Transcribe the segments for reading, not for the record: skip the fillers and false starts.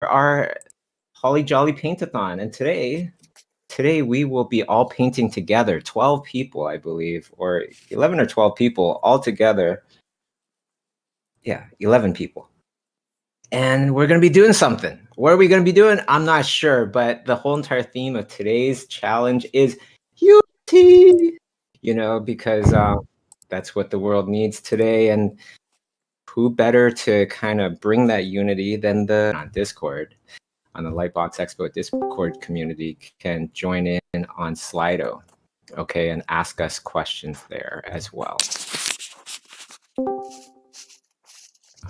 our Holly Jolly Paint-a-thon, and today we will be all painting together. 12 people, I believe, or 11 or 12 people all together. Yeah, 11 people. And we're going to be doing something. What are we going to be doing? I'm not sure, but the whole entire theme of today's challenge is unity, you know, because that's what the world needs today. And who better to kind of bring that unity than on Discord, on the Lightbox Expo Discord community, can join in on Slido, okay, and ask us questions there as well. All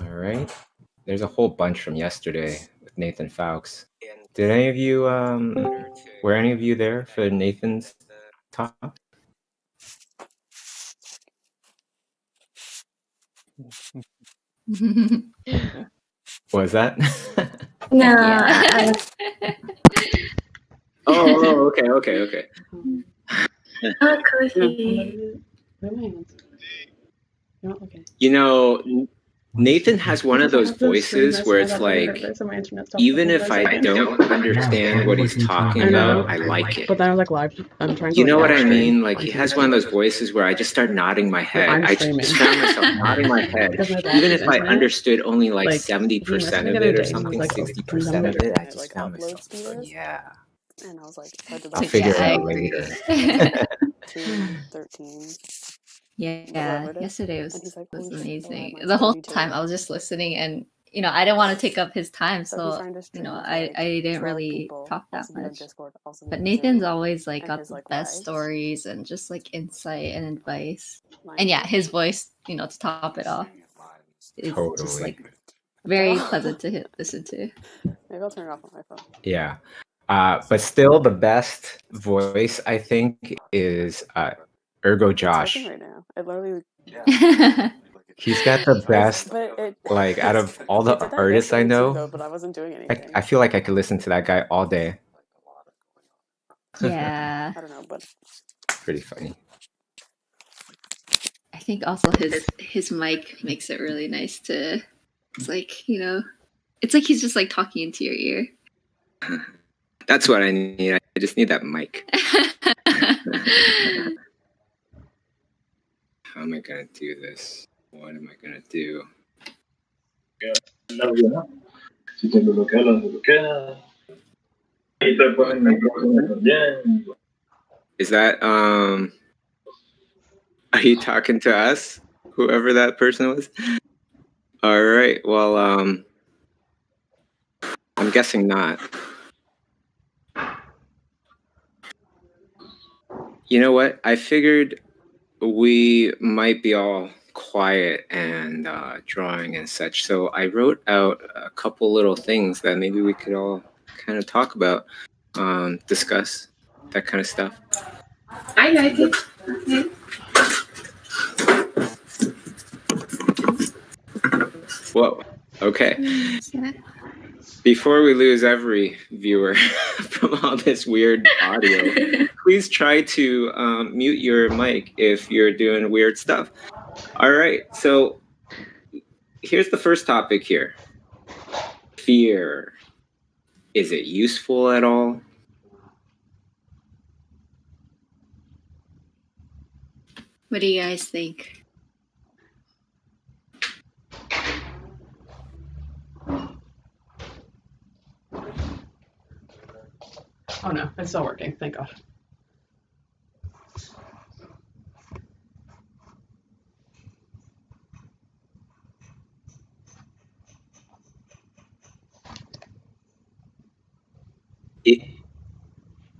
right. There's a whole bunch from yesterday with Nathan Fowkes. Did any of you, were any of you there for Nathan's talk? Was that? No. Okay. Oh, coffee. You know, Nathan has one of those voices where it's like, even if I don't understand what he's talking about, I like it. But then I was like, live. I'm trying to. You know what I mean? Like, he has one of those voices where I just start nodding my head. I just found myself nodding my head, even if I understood only like 70% of it or something, 60% of it. I just found myself going, yeah. And I was like, I'll figure it out later. 13. Yeah, yesterday was amazing. The whole time I was just listening, and you know, I didn't want to take up his time, so you know, I didn't really talk that much. But Nathan's always like got the best stories and just like insight and advice. And yeah, his voice, you know, to top it off, is just like very pleasant to listen to. Maybe I'll turn it off on my phone. Yeah. But still, the best voice, I think, is Ergo Josh. Right now. I literally, He's got the best, like, out of all the artists I know. Though, but I wasn't doing anything. I feel like I could listen to that guy all day. Yeah. I don't know, but pretty funny. I think also his mic makes it really nice to. It's like, you know, it's like he's just like talking into your ear. That's what I need. I just need that mic. How am I gonna do this? What am I gonna do? Si te lo bloquea. Y te ponen el micrófono también. Is that are you talking to us? Whoever that person was? All right. Well, I'm guessing not. You know what? I figured we might be all quiet and drawing and such. So I wrote out a couple little things that maybe we could all kind of talk about, discuss, that kind of stuff. I like it. Whoa. Okay. Before we lose every viewer from all this weird audio, please try to mute your mic if you're doing weird stuff. All right, so here's the first topic here. Fear. Is it useful at all? What do you guys think? Oh no, it's still working. Thank God.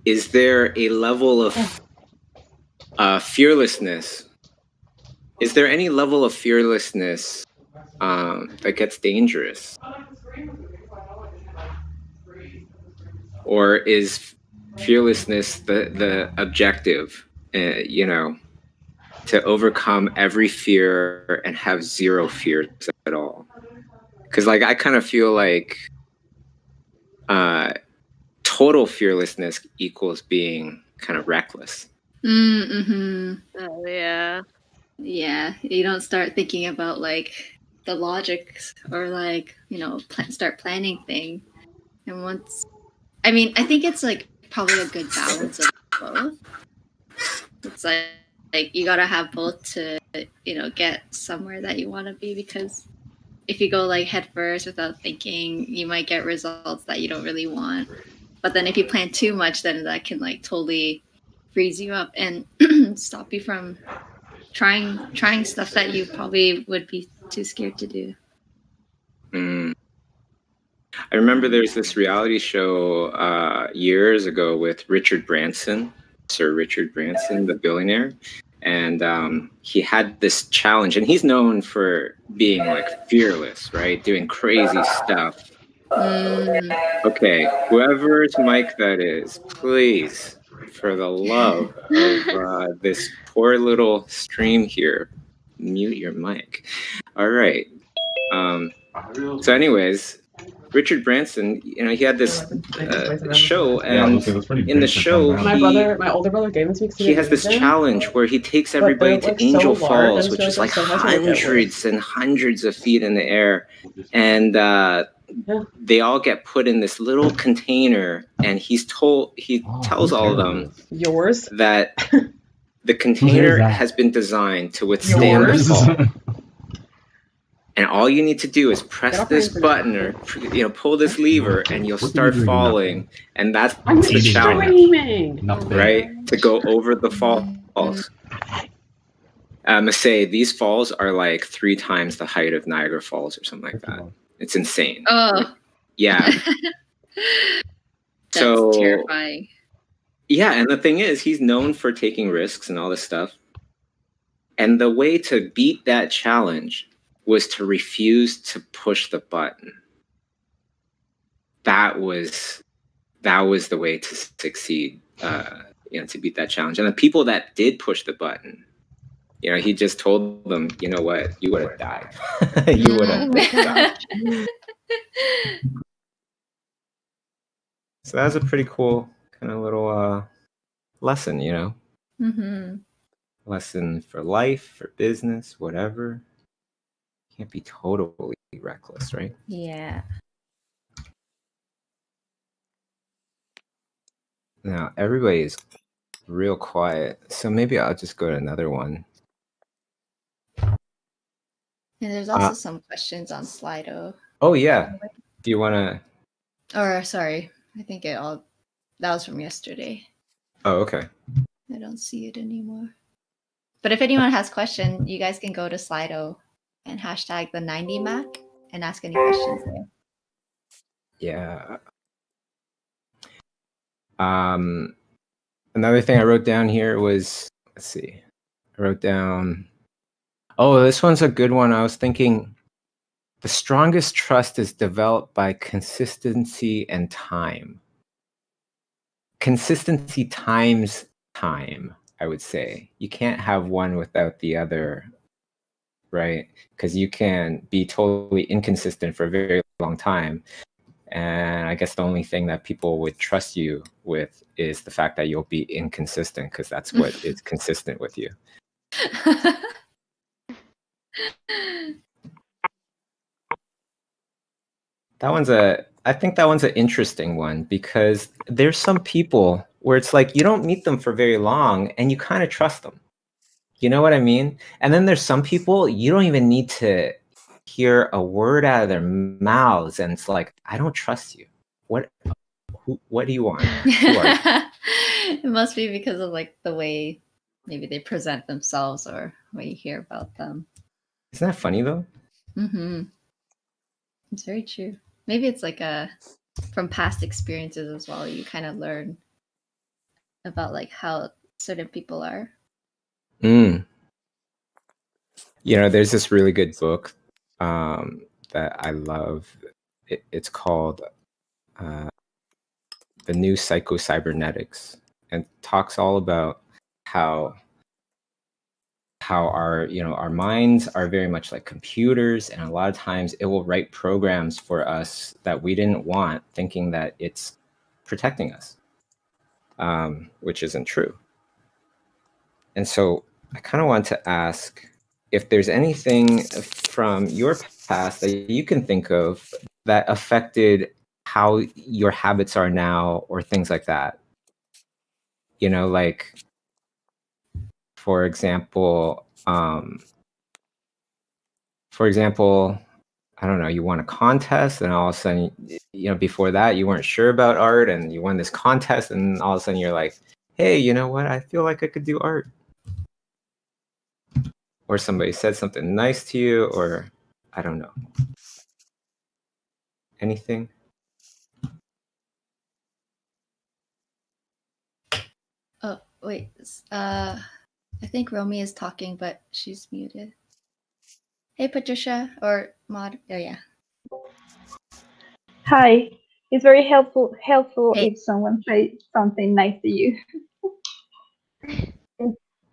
Is there a level of fearlessness? Is there any level of fearlessness that gets dangerous? Or is fearlessness the objective, you know, to overcome every fear and have zero fears at all? Because, like, I kind of feel like total fearlessness equals being kind of reckless. Mm-hmm. Oh, yeah. Yeah, you don't start thinking about, like, the logics or, like, you know, start planning things. And once, I mean, I think it's like probably a good balance of both. It's like you gotta have both to, you know, get somewhere that you want to be, because if you go like head first without thinking, you might get results that you don't really want. But then if you plan too much, then that can like totally freeze you up and stop you from trying stuff that you probably would be too scared to do. I remember there's this reality show years ago with Richard Branson, Sir Richard Branson, the billionaire. And he had this challenge, and he's known for being like fearless, right? Doing crazy stuff. Okay, whoever's mic that is, please, for the love of this poor little stream here, mute your mic. All right. So anyways, Richard Branson, you know, he had this show, and in the show, my older brother gave it to me. He has this challenge where he takes everybody to Angel Falls, which is like hundreds and hundreds of feet in the air, and they all get put in this little container, and he tells all of them that the container has been designed to withstand the fall. And all you need to do is press this button or, you know, pull this lever, and you'll start falling. And that's the challenge, right? To go over the falls. I must say, these falls are like 3 times the height of Niagara Falls or something like that. It's insane. Oh. Yeah. That's terrifying. Yeah, and the thing is, he's known for taking risks and all this stuff. And the way to beat that challenge was to refuse to push the button. That was the way to succeed, you know, to beat that challenge. And the people that did push the button, you know, he just told them, you know what, you would have died. You would have died. So that was a pretty cool kind of little lesson, you know? Mm-hmm. Lesson for life, for business, whatever. Can't be totally reckless, right? Yeah. Now everybody is real quiet, so maybe I'll just go to another one. And there's also some questions on Slido. Oh yeah. Do you want to? Or sorry, I think that was from yesterday. Oh, okay. I don't see it anymore. But if anyone has questions, you guys can go to Slido and hashtag the 90Mac and ask any questions there. Yeah. Another thing I wrote down here was, let's see. I wrote down, oh, this one's a good one. I was thinking, the strongest trust is developed by consistency and time. Consistency times time, I would say. You can't have one without the other, right? Because you can be totally inconsistent for a very long time. And I guess the only thing that people would trust you with is the fact that you'll be inconsistent, because that's what is consistent with you. I think that one's an interesting one, because there's some people where it's like you don't meet them for very long and you kind of trust them. You know what I mean? And then there's some people you don't even need to hear a word out of their mouths, and it's like, I don't trust you. What do you want? Who are you? It must be because of like the way maybe they present themselves or what you hear about them. Isn't that funny though? Mm-hmm. It's very true. Maybe it's like from past experiences as well. You kind of learn about like how certain people are. You know, there's this really good book that I love. It's called The New Psycho-Cybernetics, and talks all about how our minds are very much like computers, and a lot of times it will write programs for us that we didn't want, thinking that it's protecting us, which isn't true. And so I kind of want to ask if there's anything from your past that you can think of that affected how your habits are now or things like that. You know, like, for example, I don't know, you won a contest and all of a sudden, you know, before that you weren't sure about art and you won this contest and all of a sudden you're like, hey, you know what? I feel like I could do art. Or somebody said something nice to you, or I don't know. Anything? Oh, wait. I think Romy is talking, but she's muted. Hey, Patricia, or Maud. Oh, yeah. Hi. It's very helpful Hey. if someone says something nice to you.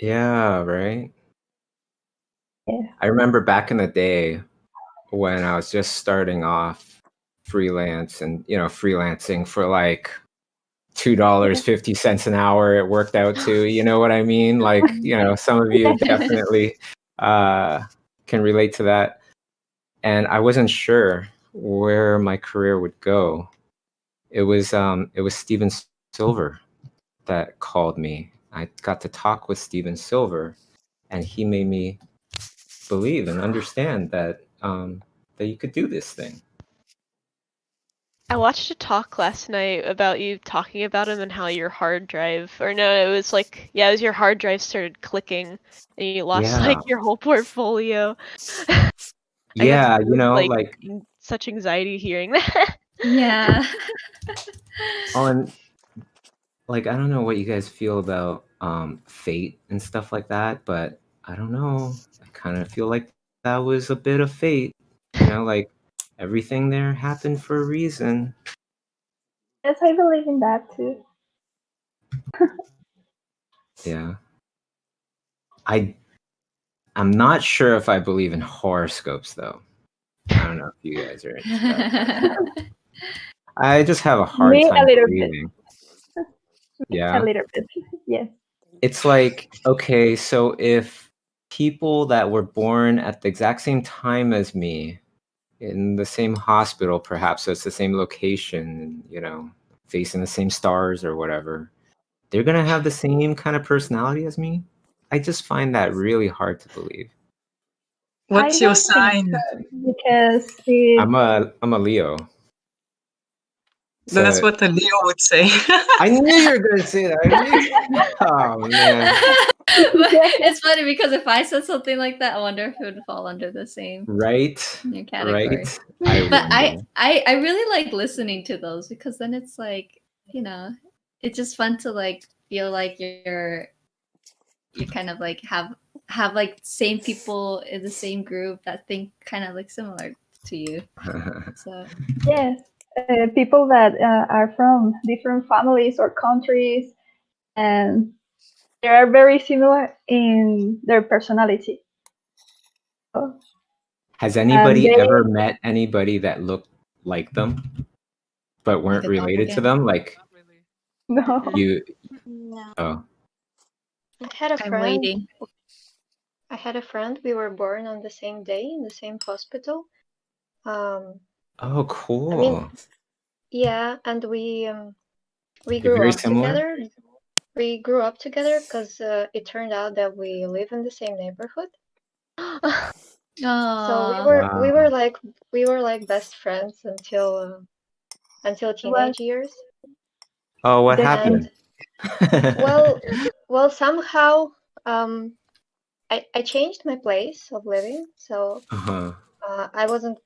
Yeah, right? Yeah. I remember back in the day when I was just starting off freelance and, you know, freelancing for like $2.50 an hour, it worked out to, you know what I mean? Like, you know, some of you definitely can relate to that. And I wasn't sure where my career would go. It was Steven Silver that called me. I got to talk with Steven Silver, and he made me believe and understand that that you could do this thing. I watched a talk last night about you talking about him and how your hard drive, or no, it was like, yeah, it was your hard drive started clicking and you lost like your whole portfolio. Yeah, you know, like such anxiety hearing that. Yeah. Oh, and like, I don't know what you guys feel about fate and stuff like that, but I don't know. I kind of feel like that was a bit of fate. You know, like everything there happened for a reason. Yes, I believe in that too. Yeah. I'm not sure if I believe in horoscopes though. I don't know if you guys are into that. I just have a hard time believing. Yeah. A little bit. Yes. It's like, okay, so if people that were born at the exact same time as me in the same hospital, perhaps, so it's the same location, you know, facing the same stars or whatever, they're going to have the same kind of personality as me. I just find that really hard to believe. What's your sign? Because I'm a Leo. So, that's what the Leo would say. I knew you were going to say that. Oh, man. It's funny because if I said something like that, I wonder if it would fall under the same category. Right. But I really like listening to those because then it's like, you know, it's just fun to like feel like you're kind of like have like same people in the same group that think kind of like similar to you. So yes. People that are from different families or countries, and they are very similar in their personality. So, has anybody ever met anybody that looked like them, but weren't related to them? Like, no. No. Oh. I had a friend. I'm waiting. I had a friend. We were born on the same day in the same hospital. Oh, cool. I mean, yeah, and we grew very up similar? together. We grew up together because it turned out that we live in the same neighborhood. So we were like best friends until teenage years. Oh, what happened? Well, somehow I changed my place of living, so I wasn't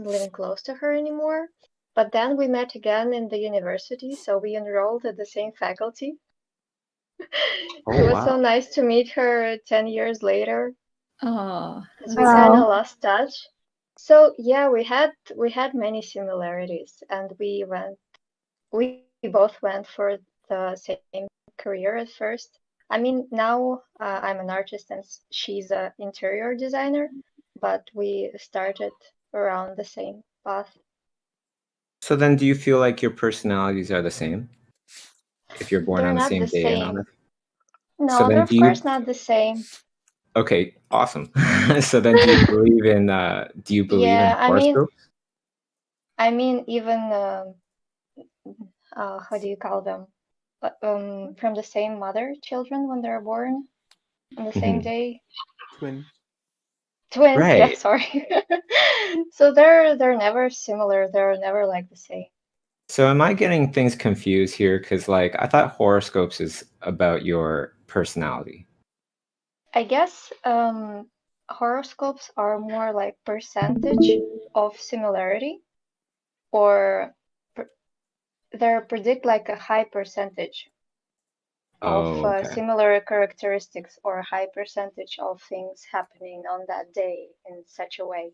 living close to her anymore. But then we met again in the university, so we enrolled at the same faculty. It was so nice to meet her 10 years later. Oh, we kind of lost touch. So yeah, we had many similarities, and we both went for the same career at first. I mean, now I'm an artist and she's an interior designer, but we started around the same path. So then do you feel like your personalities are the same? If you're born on the same day? No, they're of course not the same. Okay, awesome. So then do you believe in horoscopes? I mean, even how do you call them? From the same mother, children when they're born on the same day. Twins. Twins, yeah, sorry. So they're never similar. They're never like the same. So am I getting things confused here? Because like I thought horoscopes is about your personality. I guess horoscopes are more like percentage of similarity, or they predict like a high percentage of similar characteristics or high percentage of things happening on that day in such a way.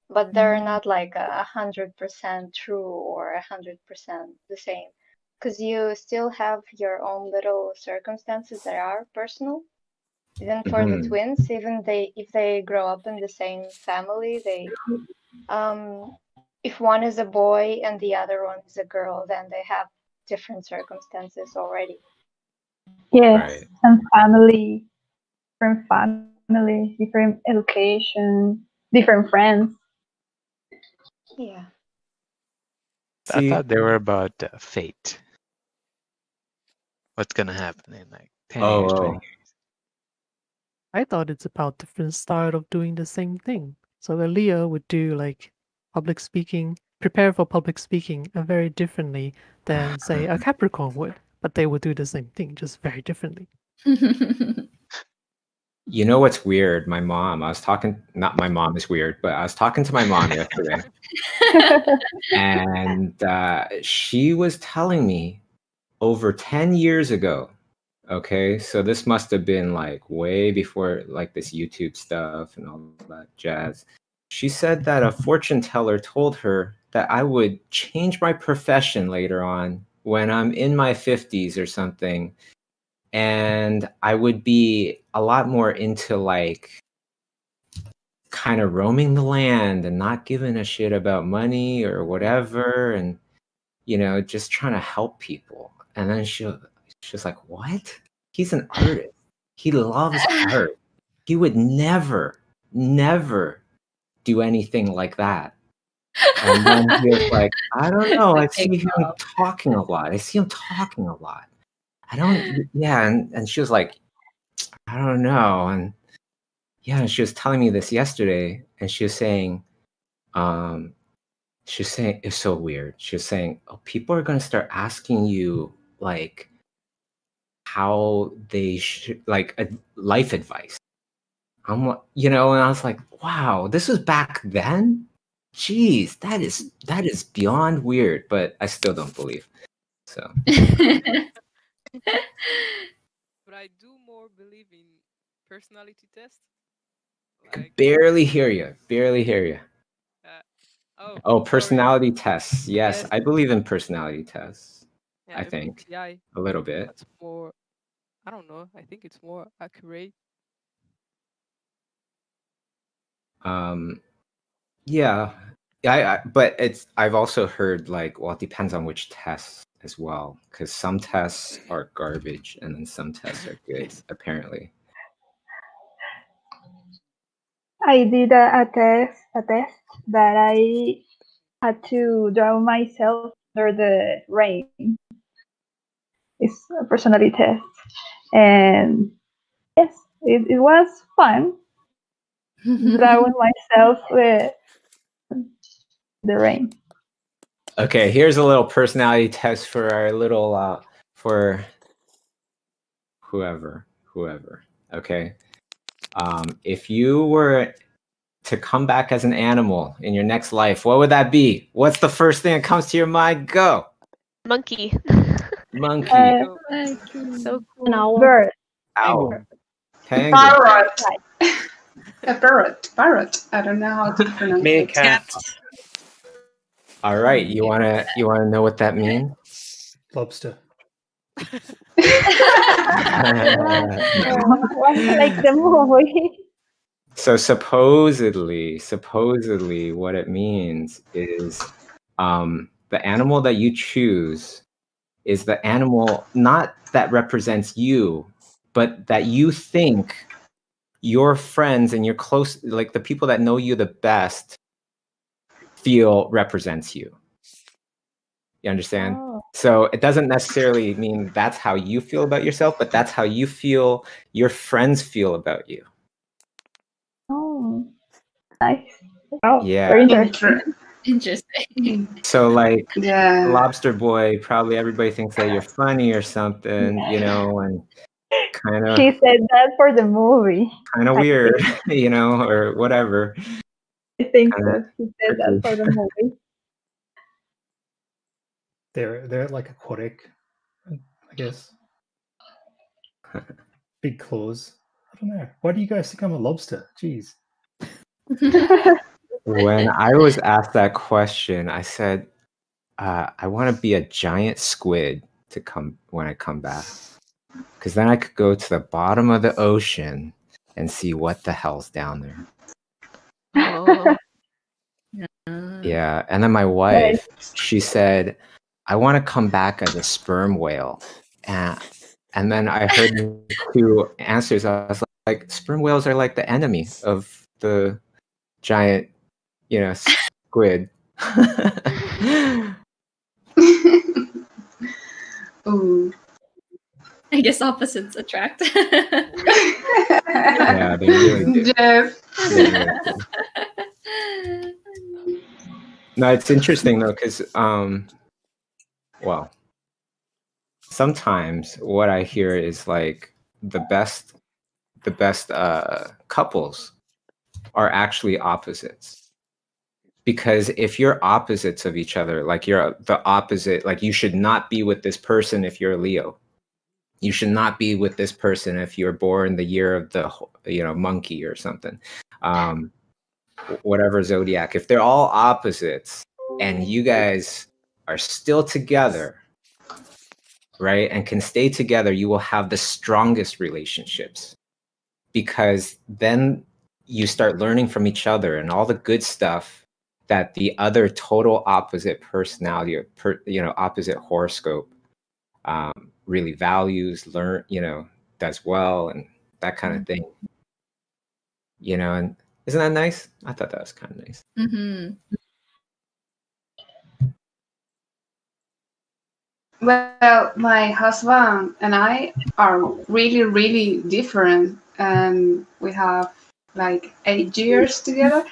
But they're not like 100% true or 100% the same, because you still have your own little circumstances that are personal. Even for the twins, even if they grow up in the same family, they if one is a boy and the other one is a girl, then they have different circumstances already. Yes, and family, different education, different friends. Yeah. I thought they were about fate. What's gonna happen in like 10 years, 20 years? I thought it's about different style of doing the same thing. So a Leo would do like public speaking, prepare for public speaking very differently than say a Capricorn would, but they would do the same thing, just very differently. You know what's weird? My mom, not my mom is weird, but I was talking to my mom yesterday. And she was telling me over 10 years ago, okay, so this must have been like way before like this YouTube stuff and all that jazz. She said that a fortune teller told her that I would change my profession later on when I'm in my 50s or something. And I would be a lot more into like kind of roaming the land and not giving a shit about money or whatever. And, you know, just trying to help people. And then she was like, what? He's an artist. He loves art. He would never do anything like that. And then he was like, I don't know. I see him talking a lot. I don't, yeah. And she was like, I don't know. And yeah, and she was telling me this yesterday, and she was saying, it's so weird. She was saying, oh, people are going to start asking you like how they should, like life advice. You know, and I was like, wow, this was back then? Jeez, that is beyond weird, but I still don't believe. So. But I do more believe in personality tests. I could barely hear you. Personality tests. Yes, I believe in personality tests. Yeah, I think a little bit. That's more, I don't know. I think it's more accurate. Yeah, but I've also heard like, well, it depends on which tests as well, because some tests are garbage and then some tests are good, apparently. I did a test that I had to draw myself under the rain. It's a personality test, and yes, it was fun drawing myself with the rain. Okay, here's a little personality test for our little for whoever. Okay, if you were to come back as an animal in your next life, what would that be? What's the first thing that comes to your mind? Go. Monkey. Monkey. So cool. An owl. Bird. Owl. Penguin. Parrot. A parrot. I don't know how to pronounce it. Meerkat. All right, you wanna know what that means? Lobster. Like the movie. So supposedly what it means is the animal that you choose is the animal not that represents you, but that you think your friends and your close, like the people that know you the best, feel represents you. You understand? Oh. So it doesn't necessarily mean that's how you feel about yourself, but that's how you feel your friends feel about you. Oh, nice. Oh, Yeah. very interesting. Interesting. So like Yeah. Lobster Boy, probably everybody thinks that you're funny or something, you know, and kind of She said that for the movie. weird, you know, or whatever. I think Kinda so. She said that for the movie. They're like aquatic, I guess. Big claws. I don't know. Why do you guys think I'm a lobster? Jeez. When I was asked that question, I said, I want to be a giant squid when I come back. Because then I could go to the bottom of the ocean and see what the hell's down there. Oh. Yeah. And then my wife, she said, I want to come back as a sperm whale. And then I heard 2 answers. I was like, sperm whales are like the enemy of the giant, you know, squid. Ooh. I guess opposites attract. Yeah, they really do. Jeff. They really do. No, it's interesting though, because well, sometimes what I hear is like the best couples are actually opposites. Because if you're opposites of each other, like you're the opposite, like you should not be with this person if you're a Leo. You should not be with this person if you're born the year of the, you know, monkey or something. Whatever zodiac. If they're all opposites and you guys are still together, right, and can stay together, you will have the strongest relationships. Because then you start learning from each other and all the good stuff that the other total opposite personality or opposite horoscope really values, does well, and that kind of thing. You know, and isn't that nice? I thought that was kind of nice. Mm-hmm. Well, my husband and I are really, really different, and we have like 8 years together.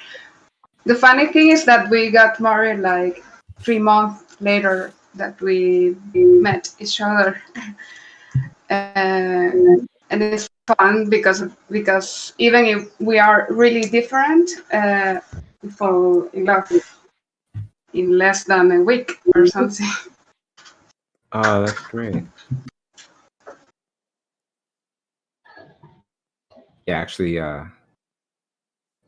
The funny thing is that we got married like 3 months later that we met each other, and it's fun because even if we are really different, we fall in love in less than a week or something. Oh, that's great. Yeah, actually,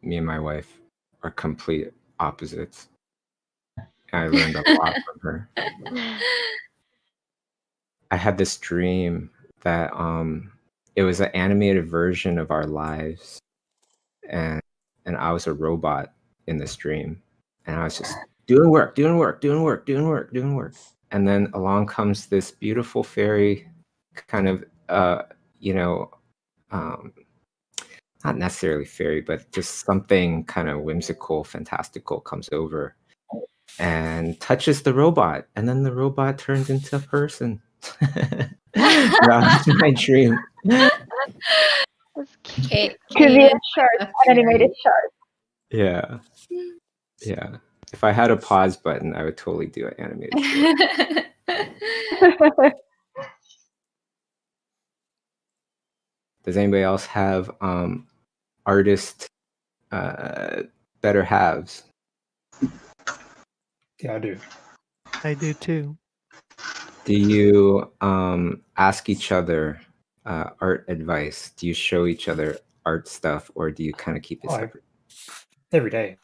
me and my wife are complete opposites. I learned a lot from her. I had this dream that it was an animated version of our lives, and I was a robot in this dream, and I was just doing work. And then along comes this beautiful fairy, kind of, not necessarily fairy, but just something kind of whimsical, fantastical comes over and touches the robot. And then the robot turns into a person. That was my dream. Could be a shirt, an animated shirt. Yeah. Yeah. If I had a pause button, I would totally do an animated shirt. Does anybody else have artist better halves? Yeah, I do. I do too. Do you ask each other art advice? Do you show each other art stuff, or do you kind of keep it separate? Every day.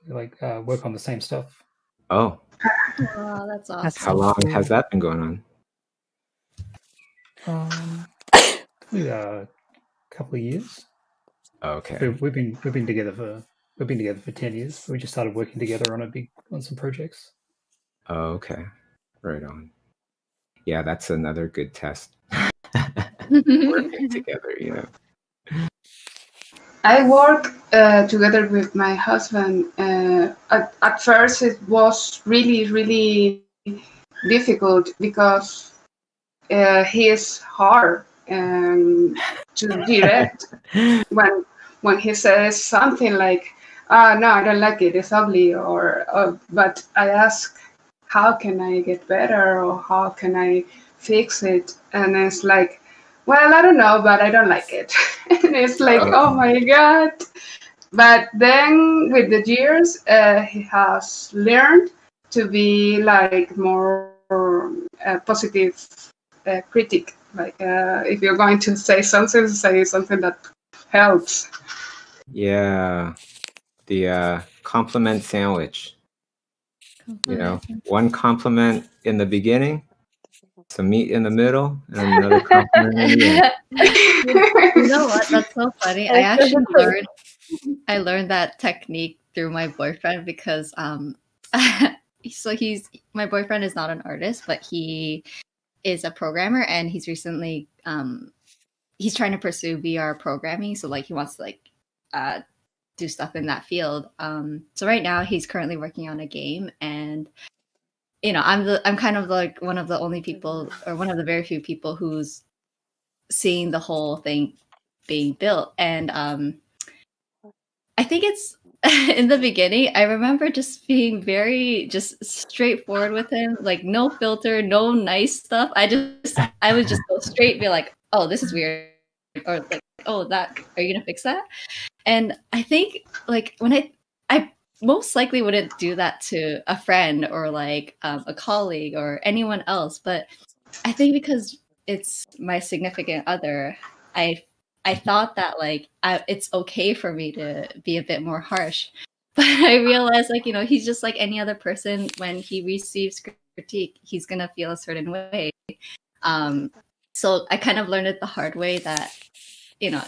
Like work on the same stuff. Oh. Wow, that's awesome. How long has that been going on? Probably a couple of years. Okay. We've been together for 10 years. We just started working together on some projects. Oh, okay. Right on. Yeah, that's another good test. Working together, you know. I work together with my husband. At first, it was really difficult because he is hard to direct when he says something like, "No, I don't like it. It's ugly," but I ask, "How can I get better?" or "How can I fix it?" And it's like, well, I don't know, but I don't like it. And it's like, oh my God. But then with the years, he has learned to be like more positive critic. Like if you're going to say something that helps. Yeah, the compliment sandwich. You know, one compliment in the beginning, some meat in the middle, and another compliment in the end. You know what? That's so funny. I learned that technique through my boyfriend because so my boyfriend is not an artist, but he is a programmer, and he's recently he's trying to pursue VR programming. So like he wants to like do stuff in that field. So right now he's currently working on a game, and you know, I'm kind of like one of the only people, or one of the very few people who's seeing the whole thing being built. And I think it's in the beginning, I remember just being very just straightforward with him, like no filter, no nice stuff. I would just go straight, be like, oh, this is weird, or like, oh, that, are you gonna fix that? And I think like when I most likely wouldn't do that to a friend or like a colleague or anyone else, but I think because it's my significant other, I thought that like it's okay for me to be a bit more harsh. But I realized, like, you know, he's just like any other person. When he receives critique, he's gonna feel a certain way. So I kind of learned it the hard way that, you know,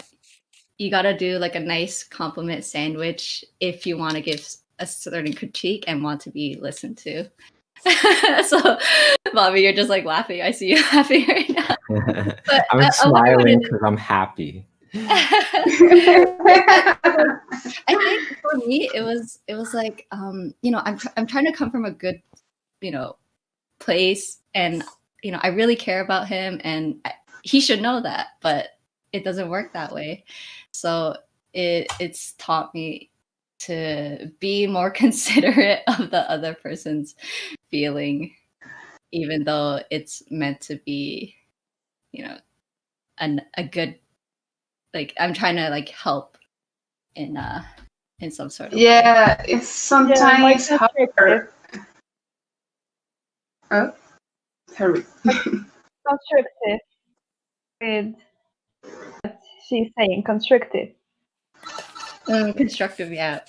you gotta do like a nice compliment sandwich if you want to give a certain critique and want to be listened to. So, Bobby, you're just like laughing. I see you laughing right now. But I'm smiling because I'm happy. I think for me, it was like, you know, I'm trying to come from a good, you know, place, and you know, I really care about him, and he should know that, but it doesn't work that way. So it's taught me to be more considerate of the other person's feeling, even though it's meant to be, you know, a good, like, I'm trying to like help in some sort of way. It's sometimes harder. Oh, sorry. Constructive with what she's saying, constructive. Constructive, yeah.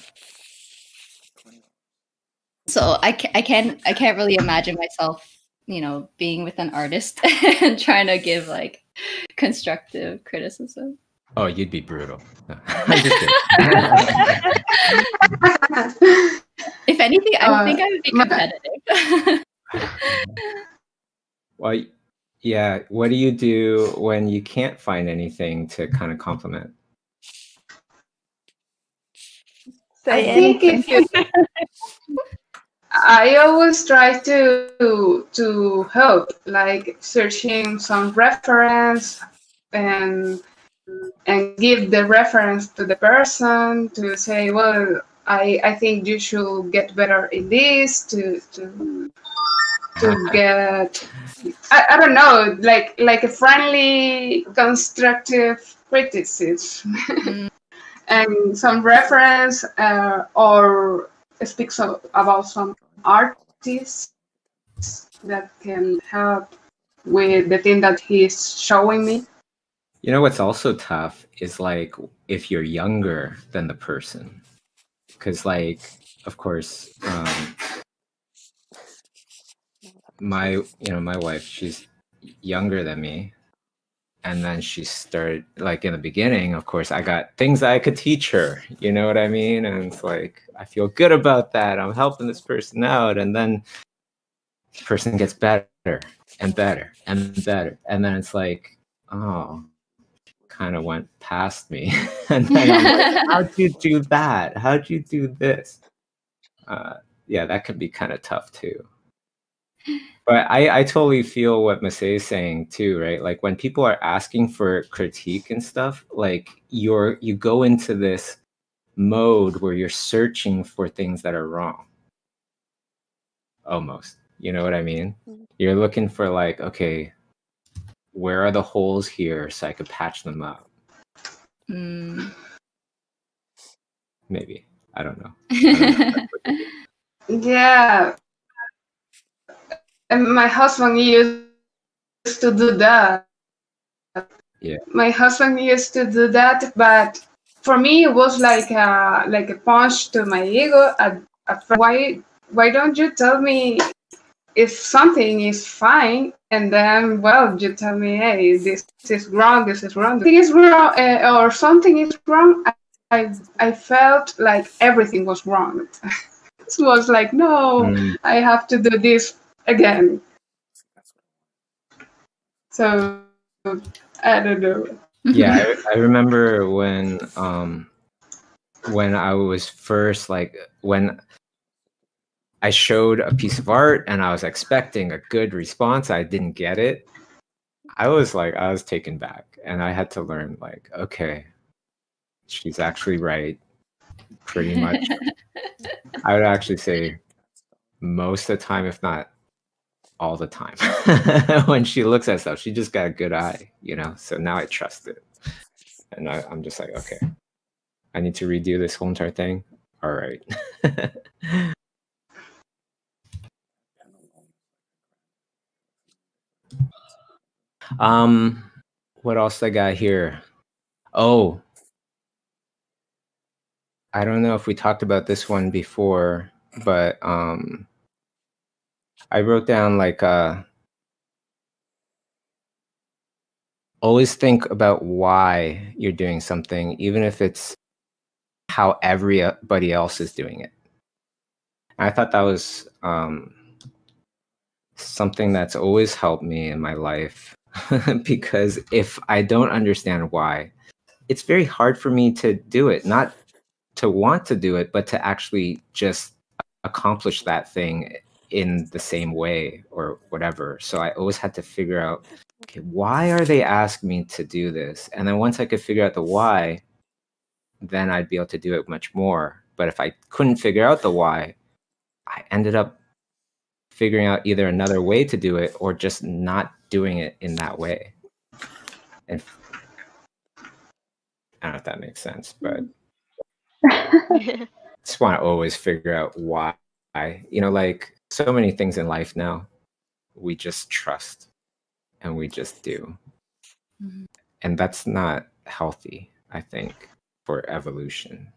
So I can't really imagine myself, you know, being with an artist and trying to give like constructive criticism. Oh, you'd be brutal. No, I'm just kidding. If anything, I think I would be competitive. Well, yeah. What do you do when you can't find anything to kind of compliment? I think if you, I always try to help, like searching some reference and give the reference to the person to say, well, I think you should get better in this to get, I don't know, like a friendly, constructive criticism. And some reference or speaks about some artists that can help with the thing that he's showing me. You know what's also tough is like if you're younger than the person, because like, of course, my wife, she's younger than me. And then she started, like in the beginning, of course, I got things I could teach her. You know what I mean? And it's like, I feel good about that. I'm helping this person out. And then this person gets better and better and better. And then it's like, oh, kind of went past me. And then I'm like, how'd you do that? How'd you do this? Yeah, that could be kind of tough too. But I totally feel what Masay is saying too, right? Like when people are asking for critique and stuff, like you go into this mode where you're searching for things that are wrong. Almost. You know what I mean? You're looking for like, okay, where are the holes here so I could patch them up? Maybe. I don't know. Yeah. And my husband used to do that. Yeah. My husband used to do that, but for me it was like a punch to my ego. Why don't you tell me if something is fine, and then, well, you tell me, hey, this is wrong, this is wrong. Something is wrong, or something is wrong. I felt like everything was wrong. It was like, no, I have to do this again. So I don't know. Yeah, I remember when I was first, like, when I showed a piece of art and I was expecting a good response, I didn't get it. I was taken back, and I had to learn, like, okay, she's actually right, pretty much. I would actually say most of the time, if not all the time, when she looks at stuff, she just got a good eye, you know? So now I trust it. And I'm just like, okay, I need to redo this whole entire thing. All right. What else I got here? Oh, I don't know if we talked about this one before, but I wrote down like always think about why you're doing something, even if it's how everybody else is doing it. And I thought that was something that's always helped me in my life, because if I don't understand why, it's very hard for me to do it, not to want to do it, but to actually just accomplish that thing in the same way or whatever. So I always had to figure out, okay, why are they asking me to do this? And then once I could figure out the why, then I'd be able to do it much more. But if I couldn't figure out the why, I ended up figuring out either another way to do it or just not doing it in that way. And I don't know if that makes sense, but just want to always figure out why. You know, like so many things in life now, we just trust and we just do. And that's not healthy, I think, for evolution.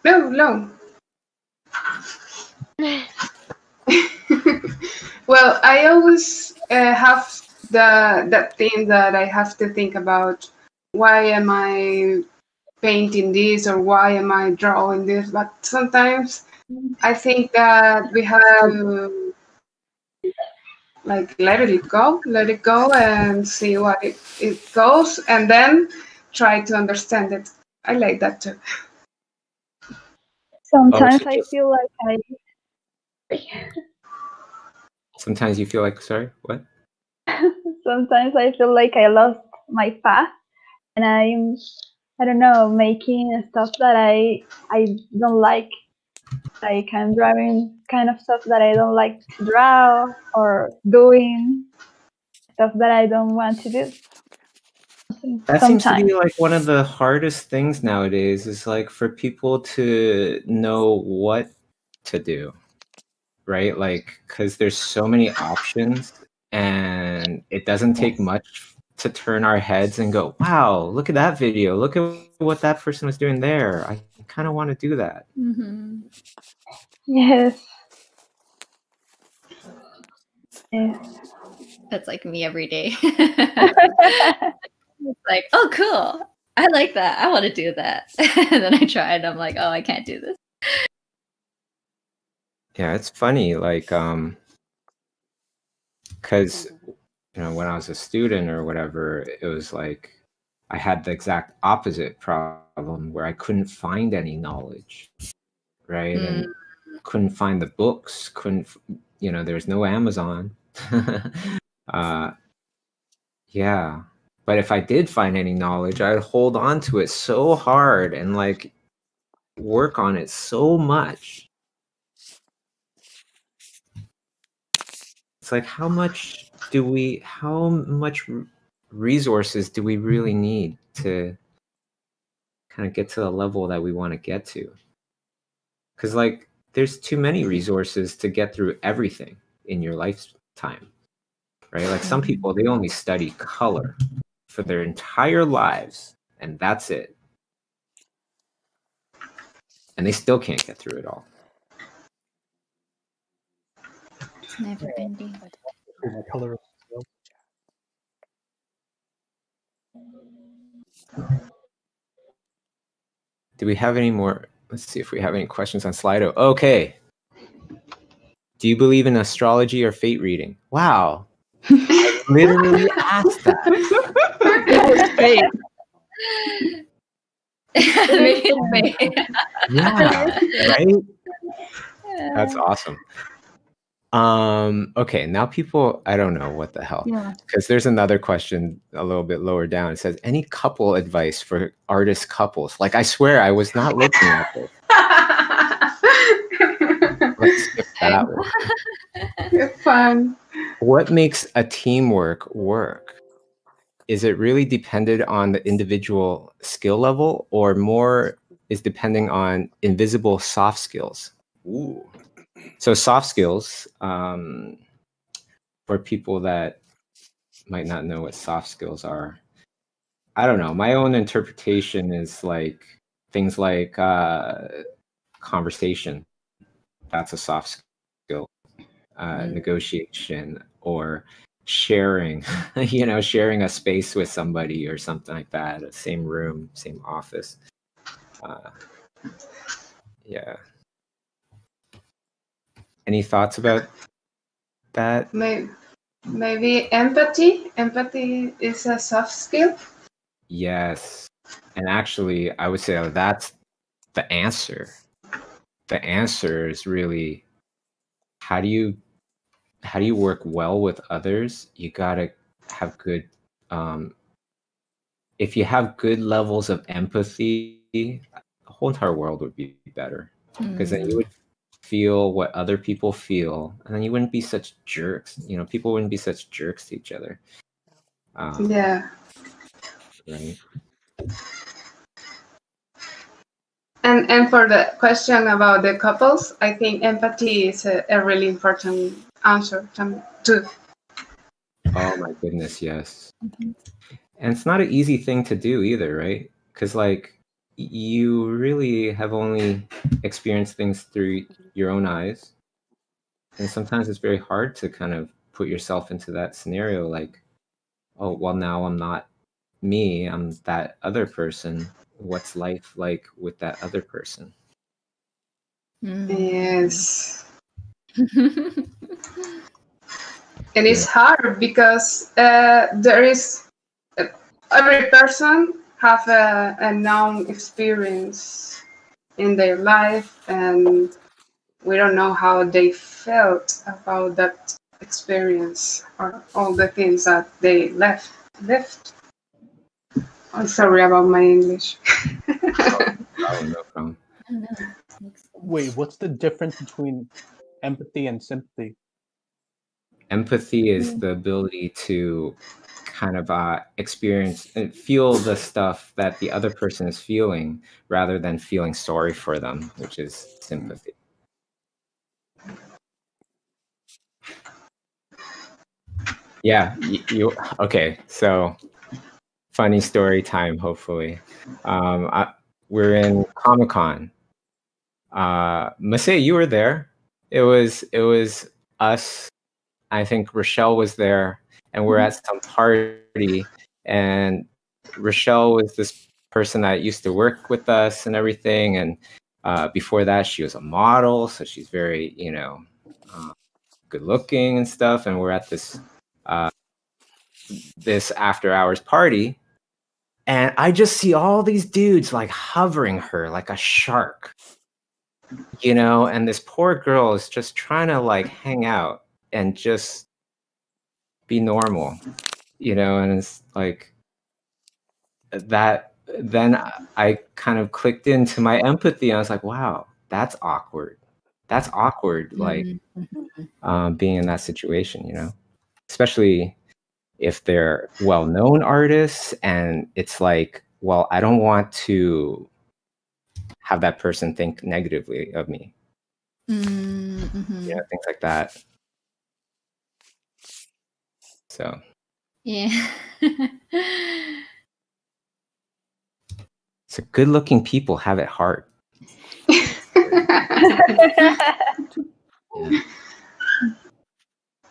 No. Well, I always have that thing that I have to think about, why am I painting this or why am I drawing this? But sometimes I think that we have to like let it go and see what it goes, and then try to understand it. I like that too. Sometimes I feel like Sometimes you feel like, sorry, what? Sometimes I feel like I lost my path, and I don't know, making stuff that I don't like. Like I'm drawing kind of stuff that I don't like to draw, or doing stuff that I don't want to do. That seems to be like one of the hardest things nowadays, is like for people to know what to do, right? Like, because there's so many options, and it doesn't take much to turn our heads and go, wow, look at that video. Look at what that person was doing there. I kind of want to do that. Yes. That's like me every day. It's like, oh, cool. I like that. I want to do that. And then I try and I'm like, oh, I can't do this. Yeah, it's funny. Like, because when I was a student or whatever, it was like I had the exact opposite problem where I couldn't find any knowledge, right? And couldn't find the books, there was no Amazon. Yeah. But if I did find any knowledge, I'd hold on to it so hard and like work on it so much. It's like, how much resources do we really need to kind of get to the level that we want to get to? Because like, there's too many resources to get through everything in your lifetime, right? Like some people, they only study color for their entire lives, and that's it. And they still can't get through it all. It's never ending. My color. Do we have any more? Let's see if we have any questions on Slido. Okay. Do you believe in astrology or fate reading? Wow. I literally asked that. It was fate. Maybe it's fate. Yeah, right? That's awesome. Okay, now people, I don't know what the hell. Because there's another question a little bit lower down. It says, any couple advice for artist couples? Like, I swear I was not looking at this. Let's skip that one. It's fun. What makes a teamwork work? Is it really dependent on the individual skill level, or more is depending on invisible soft skills? Ooh. So soft skills, for people that might not know what soft skills are, I don't know. My own interpretation is like things like conversation. That's a soft skill. Negotiation, or sharing, sharing a space with somebody or something like that, a same room, same office. Yeah. Any thoughts about that? Maybe empathy. Empathy is a soft skill. Yes. And actually, I would say that's the answer. The answer is really, how do you work well with others? You gotta have good, if you have good levels of empathy, the whole entire world would be better. Because then you would feel what other people feel, and then you wouldn't be such jerks. People wouldn't be such jerks to each other. Yeah. Right. And for the question about the couples, I think empathy is a really important answer too. Oh my goodness, yes. And it's not an easy thing to do either, right? Because like, you really have only experienced things through your own eyes, and sometimes it's very hard to kind of put yourself into that scenario, like, oh well, now I'm not me, I'm that other person. What's life like with that other person? Yes. And it's hard because there is every person have a known experience in their life, and we don't know how they felt about that experience or all the things that they left. I'm sorry about my English. No problem. Wait, what's the difference between empathy and sympathy? Empathy is the ability to kind of experience and feel the stuff that the other person is feeling, rather than feeling sorry for them, which is sympathy. Yeah, okay, so funny story time, hopefully. We're in Comic-Con. Masay, you were there. It was us. I think Rochelle was there, and we're at some party, and Rochelle was this person that used to work with us and everything, and before that she was a model, so she's very good looking and stuff, and we're at this this after hours party, and I just see all these dudes like hovering her like a shark, you know, and this poor girl is just trying to like hang out and just be normal, you know, and it's like that. Then I kind of clicked into my empathy. And I was like, wow, that's awkward. That's awkward, like being in that situation, you know, especially if they're well-known artists, and it's like, well, I don't want to have that person think negatively of me. Yeah, things like that. So yeah. So good-looking people have it hard.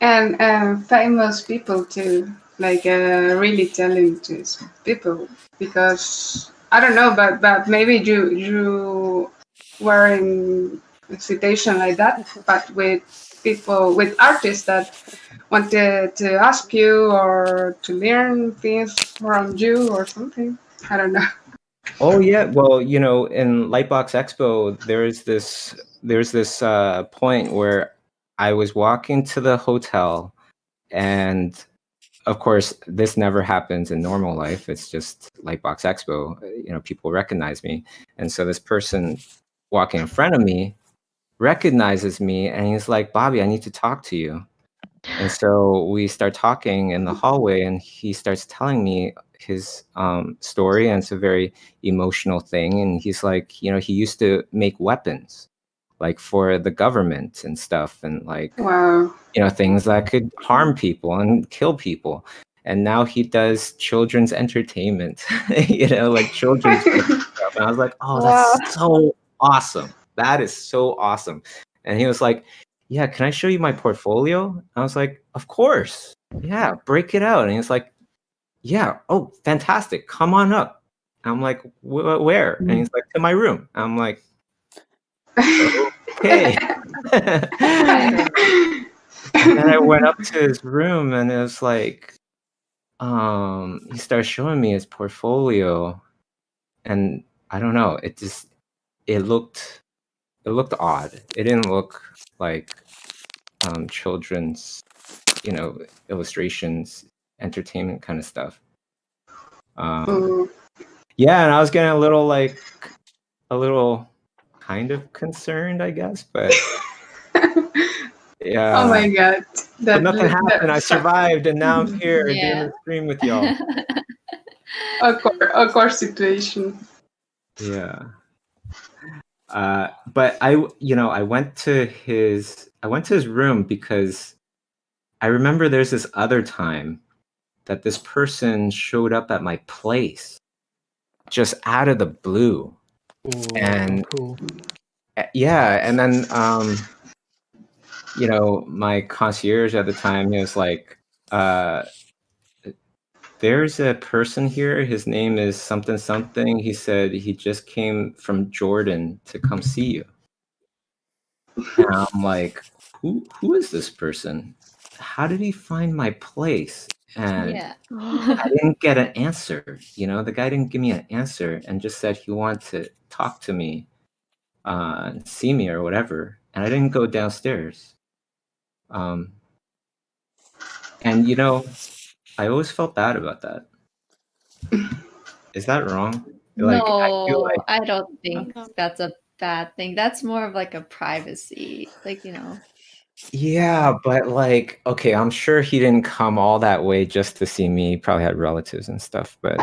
And famous people too, like really talented people, because I don't know, but maybe you were in a situation like that, but with people, with artists that wanted to ask you or to learn things from you or something. I don't know. Oh yeah, well, you know, in Lightbox Expo, there's this point where I was walking to the hotel, and of course, this never happens in normal life. It's just Lightbox Expo. You know, people recognize me, and so this person walking in front of me recognizes me, and he's like, "Bobby, I need to talk to you." And so we start talking in the hallway, and he starts telling me his story, and it's a very emotional thing. And he's like, you know, he used to make weapons, like for the government and stuff, and like, wow, you know, things that could harm people and kill people. And now he does children's entertainment, you know, like children's stuff. And I was like, oh, that's so awesome. That is so awesome. And he was like, yeah, can I show you my portfolio? I was like, of course. Yeah, break it out. And he was like, yeah, oh, fantastic. Come on up. I'm like, where? And he's like, to my room. I'm like, okay. And then I went up to his room, and it was like, he started showing me his portfolio, and I don't know, it looked odd. It didn't look like children's, you know, illustrations, entertainment kind of stuff. Yeah, and I was getting a little kind of concerned, I guess, but yeah. Oh my god. But nothing happened. I survived, and now I'm here doing the stream with y'all. Awkward situation. Yeah. But I went to his room because I remember there's this other time that this person showed up at my place just out of the blue. Ooh, and cool. Yeah, and then you know, my concierge at the time, he was like, there's a person here, his name is something something. He said he just came from Jordan to come see you. And I'm like, who is this person? How did he find my place? And I didn't get an answer. You know, the guy didn't give me an answer, and just said he wanted to talk to me, see me or whatever. And I didn't go downstairs. And you know, I always felt bad about that. Is that wrong? Like, No, I don't think that's a bad thing. That's more of like a privacy, like, you know. Yeah, but like, okay, I'm sure he didn't come all that way just to see me. He probably had relatives and stuff, but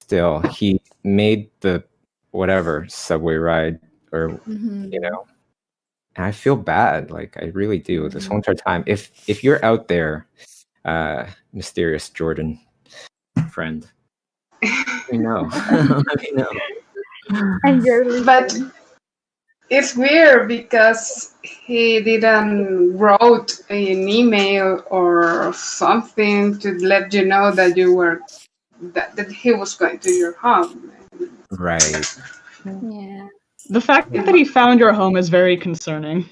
still, he made the whatever subway ride, or you know. And I feel bad, like I really do. This whole entire time, if you're out there, mysterious Jordan friend, let me know. Let me know. But it's weird because he didn't wrote an email or something to let you know that you were that he was going to your home. Right. Yeah. The fact that he found your home is very concerning.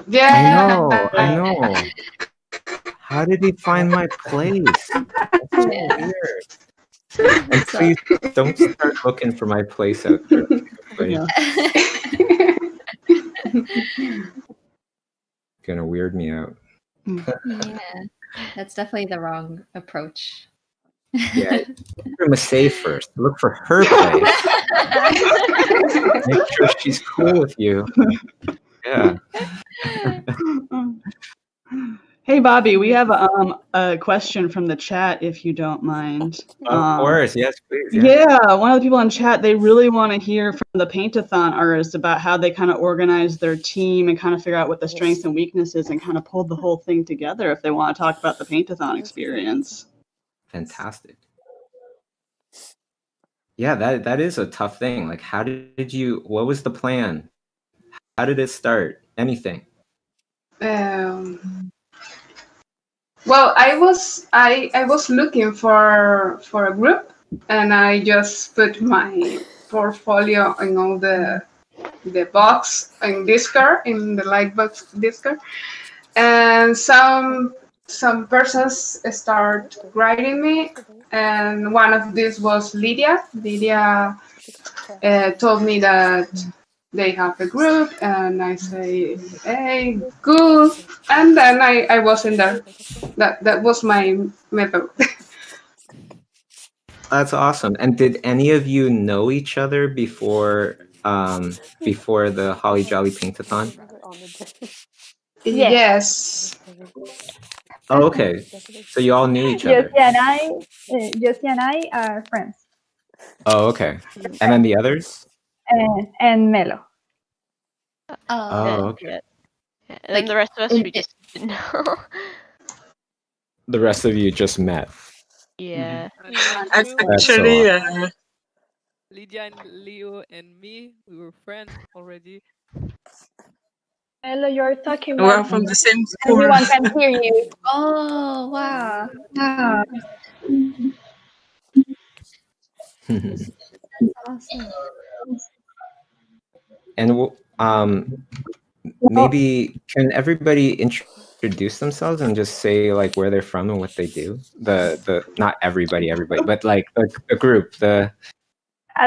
Yeah. I know. How did he find my place? That's so weird. And please don't start looking for my place out there. Gonna weird me out. Yeah, that's definitely the wrong approach. Yeah, give him a save first. Look for her place. Make sure she's cool with you. Yeah. Hey, Bobby, we have a question from the chat, if you don't mind. Of course, yes, please. Yeah, one of the people in chat, they really want to hear from the Paint-a-thon artists about how they kind of organize their team and kind of figure out what the strengths and weaknesses and kind of pulled the whole thing together if they want to talk about the Paint-a-thon experience. Fantastic. Yeah, that is a tough thing. Like, how did you? What was the plan? How did it start? Anything? Well, I was looking for a group, and I just put my portfolio in all the box in Discord, in the Lightbox Discord, and some persons start writing me, and one of these was Lydia. Lydia told me that they have a group, and I say, hey, good, and then I was in there. That was my method. That's awesome. And did any of you know each other before the Holly Jolly Paint-a-thon? Yes. Oh, okay. So you all knew each other. Josie and I are friends. Oh, okay. And then the others? And Melo. Oh, okay. Yeah. And then the rest of us, we just didn't know. The rest of you just met. Yeah. Actually, Lydia and Leo and me, we were friends already. Melo, you're talking We're about from the same school. everyone can hear you. Oh, wow. And Awesome. maybe can everybody introduce themselves and just say like where they're from and what they do? The not everybody, but like the group, a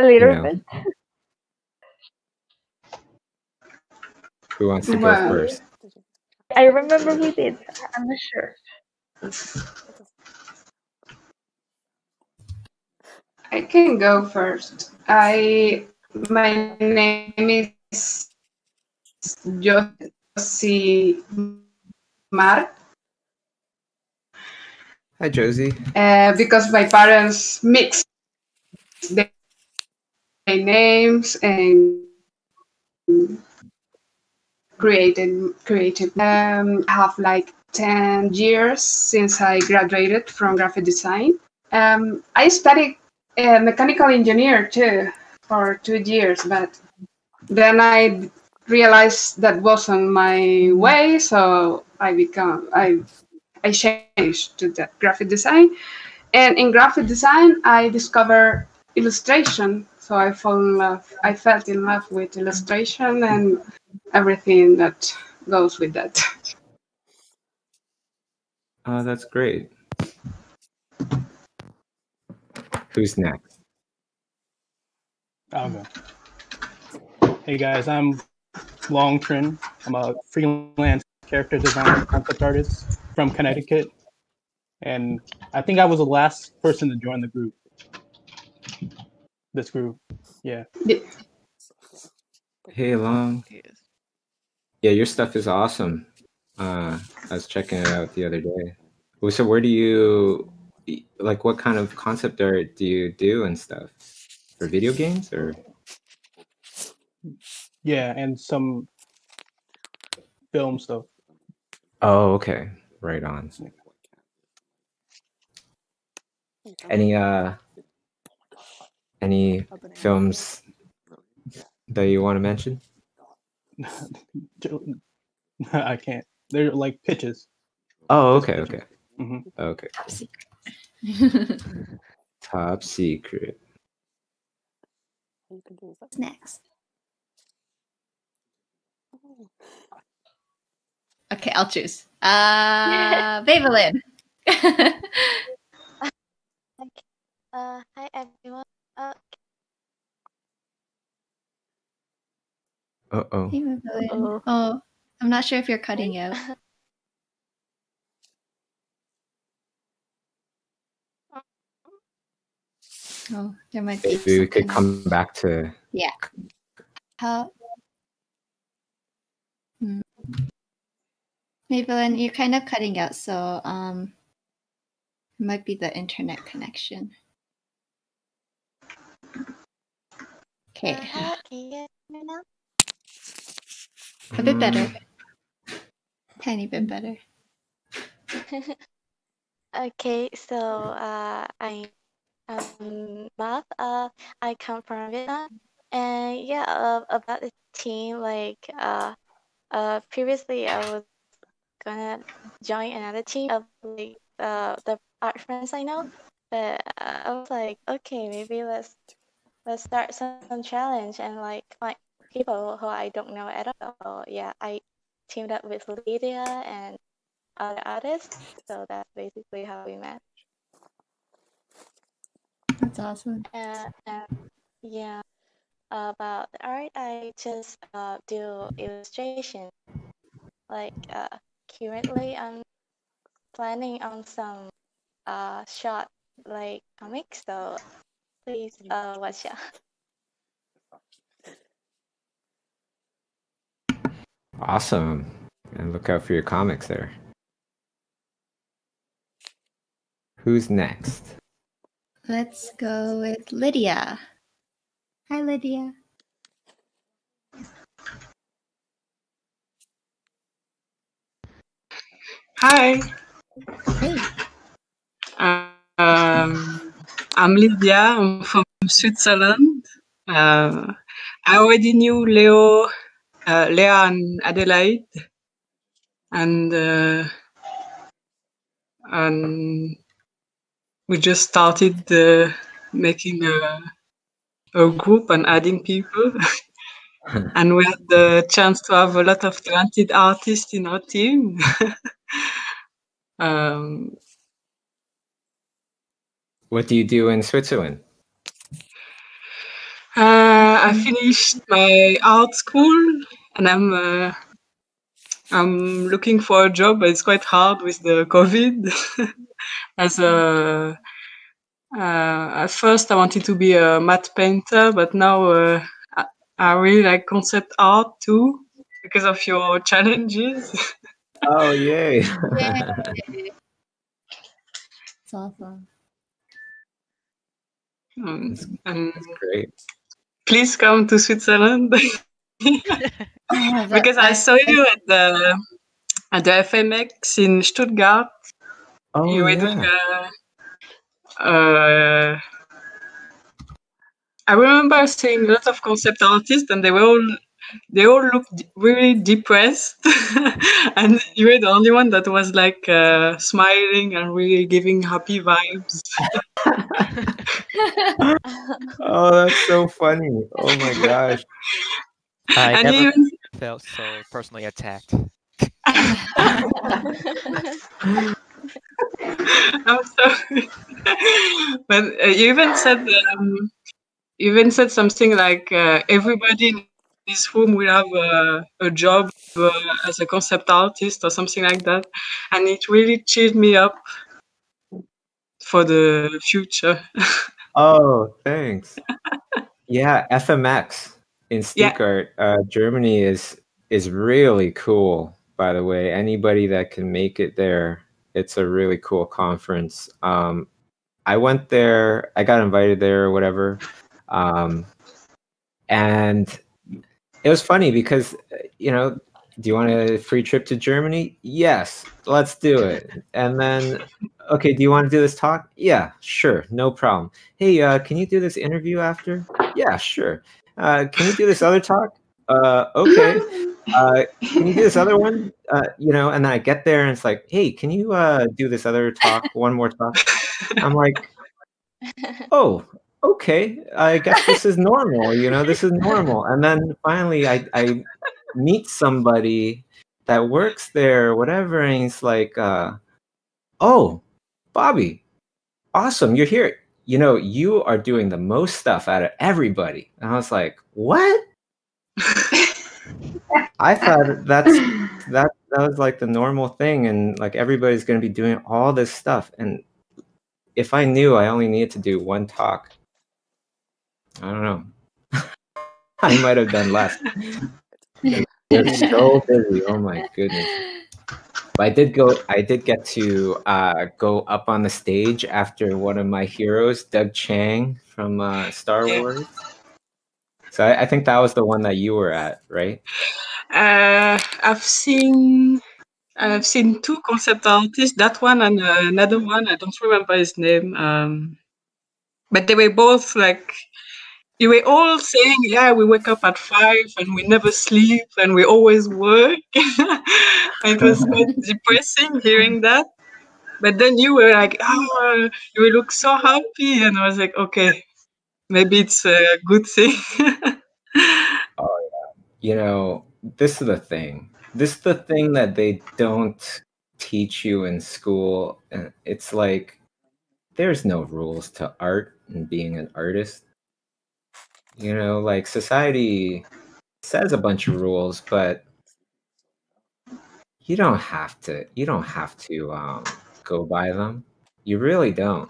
little bit. Who wants to go first? I remember we did. I'm not sure. I can go first. My name is Josie Mar. Hi, Josie. Because my parents mixed their names and created. I have like 10 years since I graduated from graphic design. I studied mechanical engineer too for 2 years, but then I realized that wasn't my way, so I changed to the graphic design. And in graphic design, I discovered illustration. So I felt in love with illustration and everything that goes with that. Oh, that's great. Who's next? I'll go. Hey guys, I'm Longtrin. I'm a freelance character designer, concept artist from Connecticut. And I think I was the last person to join the group. This group, yeah. Hey, Long. Yeah, your stuff is awesome. I was checking it out the other day. So where do you, like, what kind of concept art do you do and stuff? For video games or? Yeah, and some film stuff. Oh, okay. Right on. Any films that you want to mention? I can't. They're like pitches. Oh, okay, okay. Mm-hmm. Okay. Top secret. What's next? Okay, I'll choose. Babylin. Hi everyone. Uh-oh. Hey, Babylin. Oh, I'm not sure if you're cutting out. Oh, there might be. Maybe we could come back to. Yeah. How? Babylin, you're kind of cutting out, so it might be the internet connection. Okay. Can you hear me now? A bit better. Tiny bit better. Okay, so I'm Math. I come from Vietnam, and yeah, about the team, like previously I was gonna join another team of like the art friends I know, but I was like, okay, maybe let's start some challenge and like find people who I don't know at all. So, yeah, I teamed up with Lydia and other artists, so that's basically how we met. That's awesome. Yeah, about the art, I just do illustration. Like currently, I'm planning on some short like comics, so please watch out. Awesome. And look out for your comics there. Who's next? Let's go with Lydia. Hi, Lydia. Hi. Hey. I'm Lydia. I'm from Switzerland. I already knew Leo, Leah and Adelaide, and we just started making a group and adding people. And we had the chance to have a lot of talented artists in our team. What do you do in Switzerland? I finished my art school, and I'm looking for a job, but it's quite hard with the COVID. At first, I wanted to be a matte painter, but now I really like concept art too because of your challenges. Oh, yay! It's awesome. That's great. Please come to Switzerland. Because I saw you at the FMX in Stuttgart. Oh, you were doing I remember seeing lots of concept artists, and they all looked really depressed, and you were the only one that was like smiling and really giving happy vibes. Oh, that's so funny. Oh my gosh. I And never even felt so personally attacked. I'm sorry. But you even said something like everybody in this room will have a job as a concept artist or something like that, and it really cheered me up for the future. Oh, thanks. Yeah, FMX in Stuttgart, Germany is really cool. By the way, anybody that can make it there, it's a really cool conference. I went there. I got invited there or whatever, and it was funny because do you want a free trip to Germany? Yes, let's do it. And then, okay, do you want to do this talk? Yeah, sure, no problem. Hey, can you do this interview after? Yeah, sure. Can you do this other talk? Okay. Can you do this other one? And then I get there and it's like, hey, can you do this other talk, one more talk? I'm like, oh, okay, I guess this is normal, this is normal. And then finally I meet somebody that works there, whatever. And he's like, oh, Bobby, awesome, you're here. You know, you are doing the most stuff out of everybody. And I was like, what? I thought that was like the normal thing, and like everybody's going to be doing all this stuff. And if I knew I only needed to do one talk, I don't know, I might have done less. They're so busy. Oh my goodness. But I did get to go up on the stage after one of my heroes, Doug Chang from Star Wars. So I think that was the one that you were at, right? I've seen two concept artists, that one and another one. I don't remember his name. But they were both like, they were all saying, yeah, we wake up at 5 and we never sleep and we always work. It was quite depressing hearing that. But then you were like, oh, you look so happy. And I was like, okay, maybe it's a good thing. Oh, yeah. You know, this is the thing. This is the thing that they don't teach you in school. And it's like, there's no rules to art and being an artist. You know, like society says a bunch of rules, but you don't have to go by them. You really don't.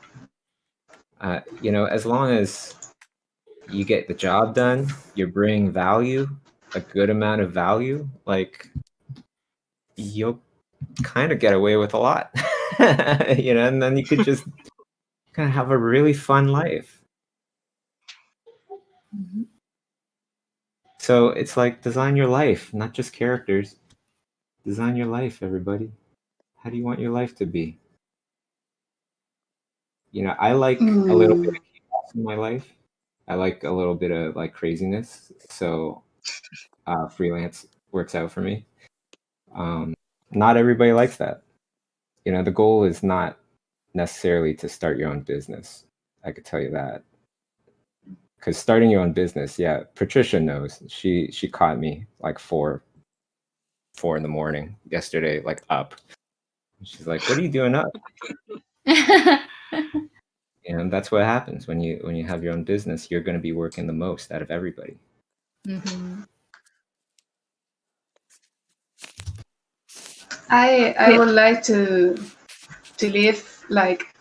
You know, as long as you get the job done, you're bringing value, a good amount of value, like you'll kind of get away with a lot. You know, and then you could just kind of have a really fun life. Mm-hmm. So it's like design your life, not just characters. Design your life, everybody. How do you want your life to be? You know, I like a little bit of chaos in my life. I like a little bit of like craziness. So freelance works out for me. Not everybody likes that. You know, the goal is not necessarily to start your own business. I could tell you that. Because starting your own business, yeah, Patricia knows. She caught me like 4 in the morning yesterday, like up. She's like, "What are you doing up?" And that's what happens when you have your own business. You're going to be working the most out of everybody. Mm-hmm. I would like to live like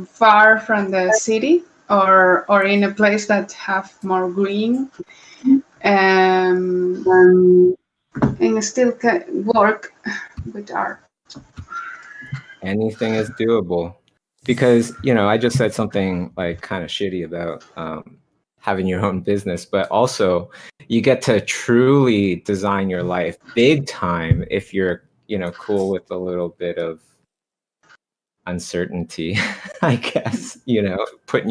far from the city or in a place that have more green and still work with art. Anything is doable, because you know I just said something like kind of shitty about having your own business, but also you get to truly design your life big time if you're, you know, cool with a little bit of uncertainty. I guess, you know, putting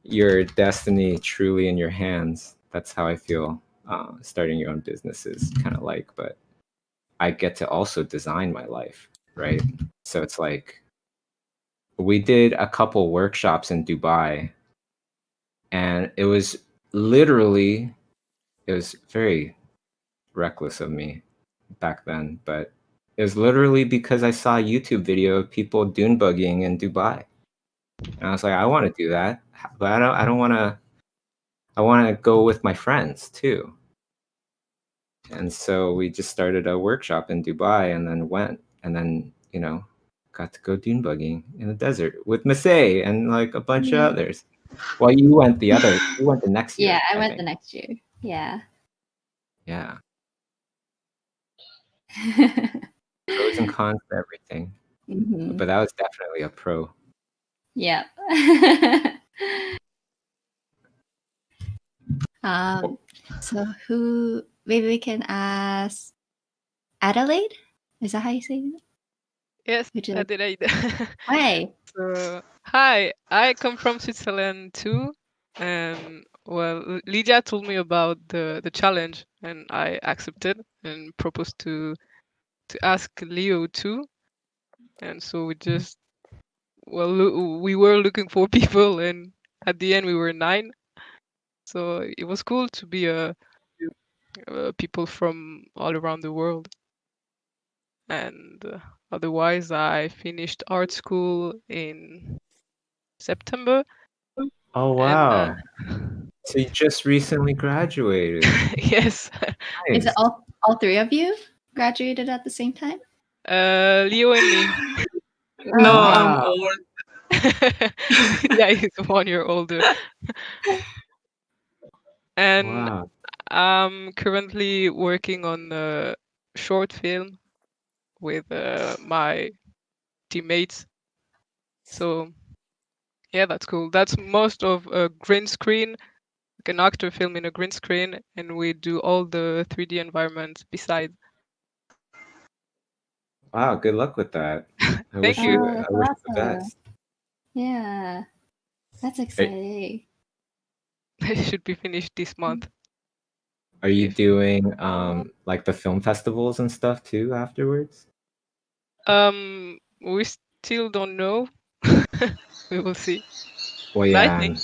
your destiny truly in your hands. That's how I feel starting your own business is kind of like. But I get to also design my life, right? So it's like we did a couple workshops in Dubai, and it was literally, it was very reckless of me back then, but it was literally because I saw a YouTube video of people dune buggying in Dubai. And I was like, I want to do that, but I don't want to. I want to go with my friends too. And so we just started a workshop in Dubai, and then went, and then, you know, got to go dune buggying in the desert with Masay and like a bunch of others. Well, you went the next year. Yeah, I went think. the next year. Yeah. Yeah. Pros and cons to everything. Mm-hmm. But that was definitely a pro. Yeah. So who, maybe we can ask Adelaide? Is that how you say it? Yes, Adelaide. Hi. So, hi, I come from Switzerland too. And well, Lydia told me about the challenge, and I accepted and proposed to ask Leo too. And so we just, well, we were looking for people, and at the end we were 9. So it was cool to be people from all around the world. And otherwise, I finished art school in September. Oh wow! So you just recently graduated. Yes. Nice. Is it all three of you graduated at the same time? Leo and me. No, Oh, I'm Wow. old. Yeah, he's 1 year older. And Wow. I'm currently working on a short film with my teammates. So yeah, that's cool. That's most of a green screen, like an actor film in a green screen, and we do all the 3D environments beside. Wow. Good luck with that. I Thank wish you. Oh, I that's wish you the awesome. best. Yeah, that's exciting. It should be finished this month. Are you doing like the film festivals and stuff too afterwards? We still don't know. We will see. Well, But I yeah. think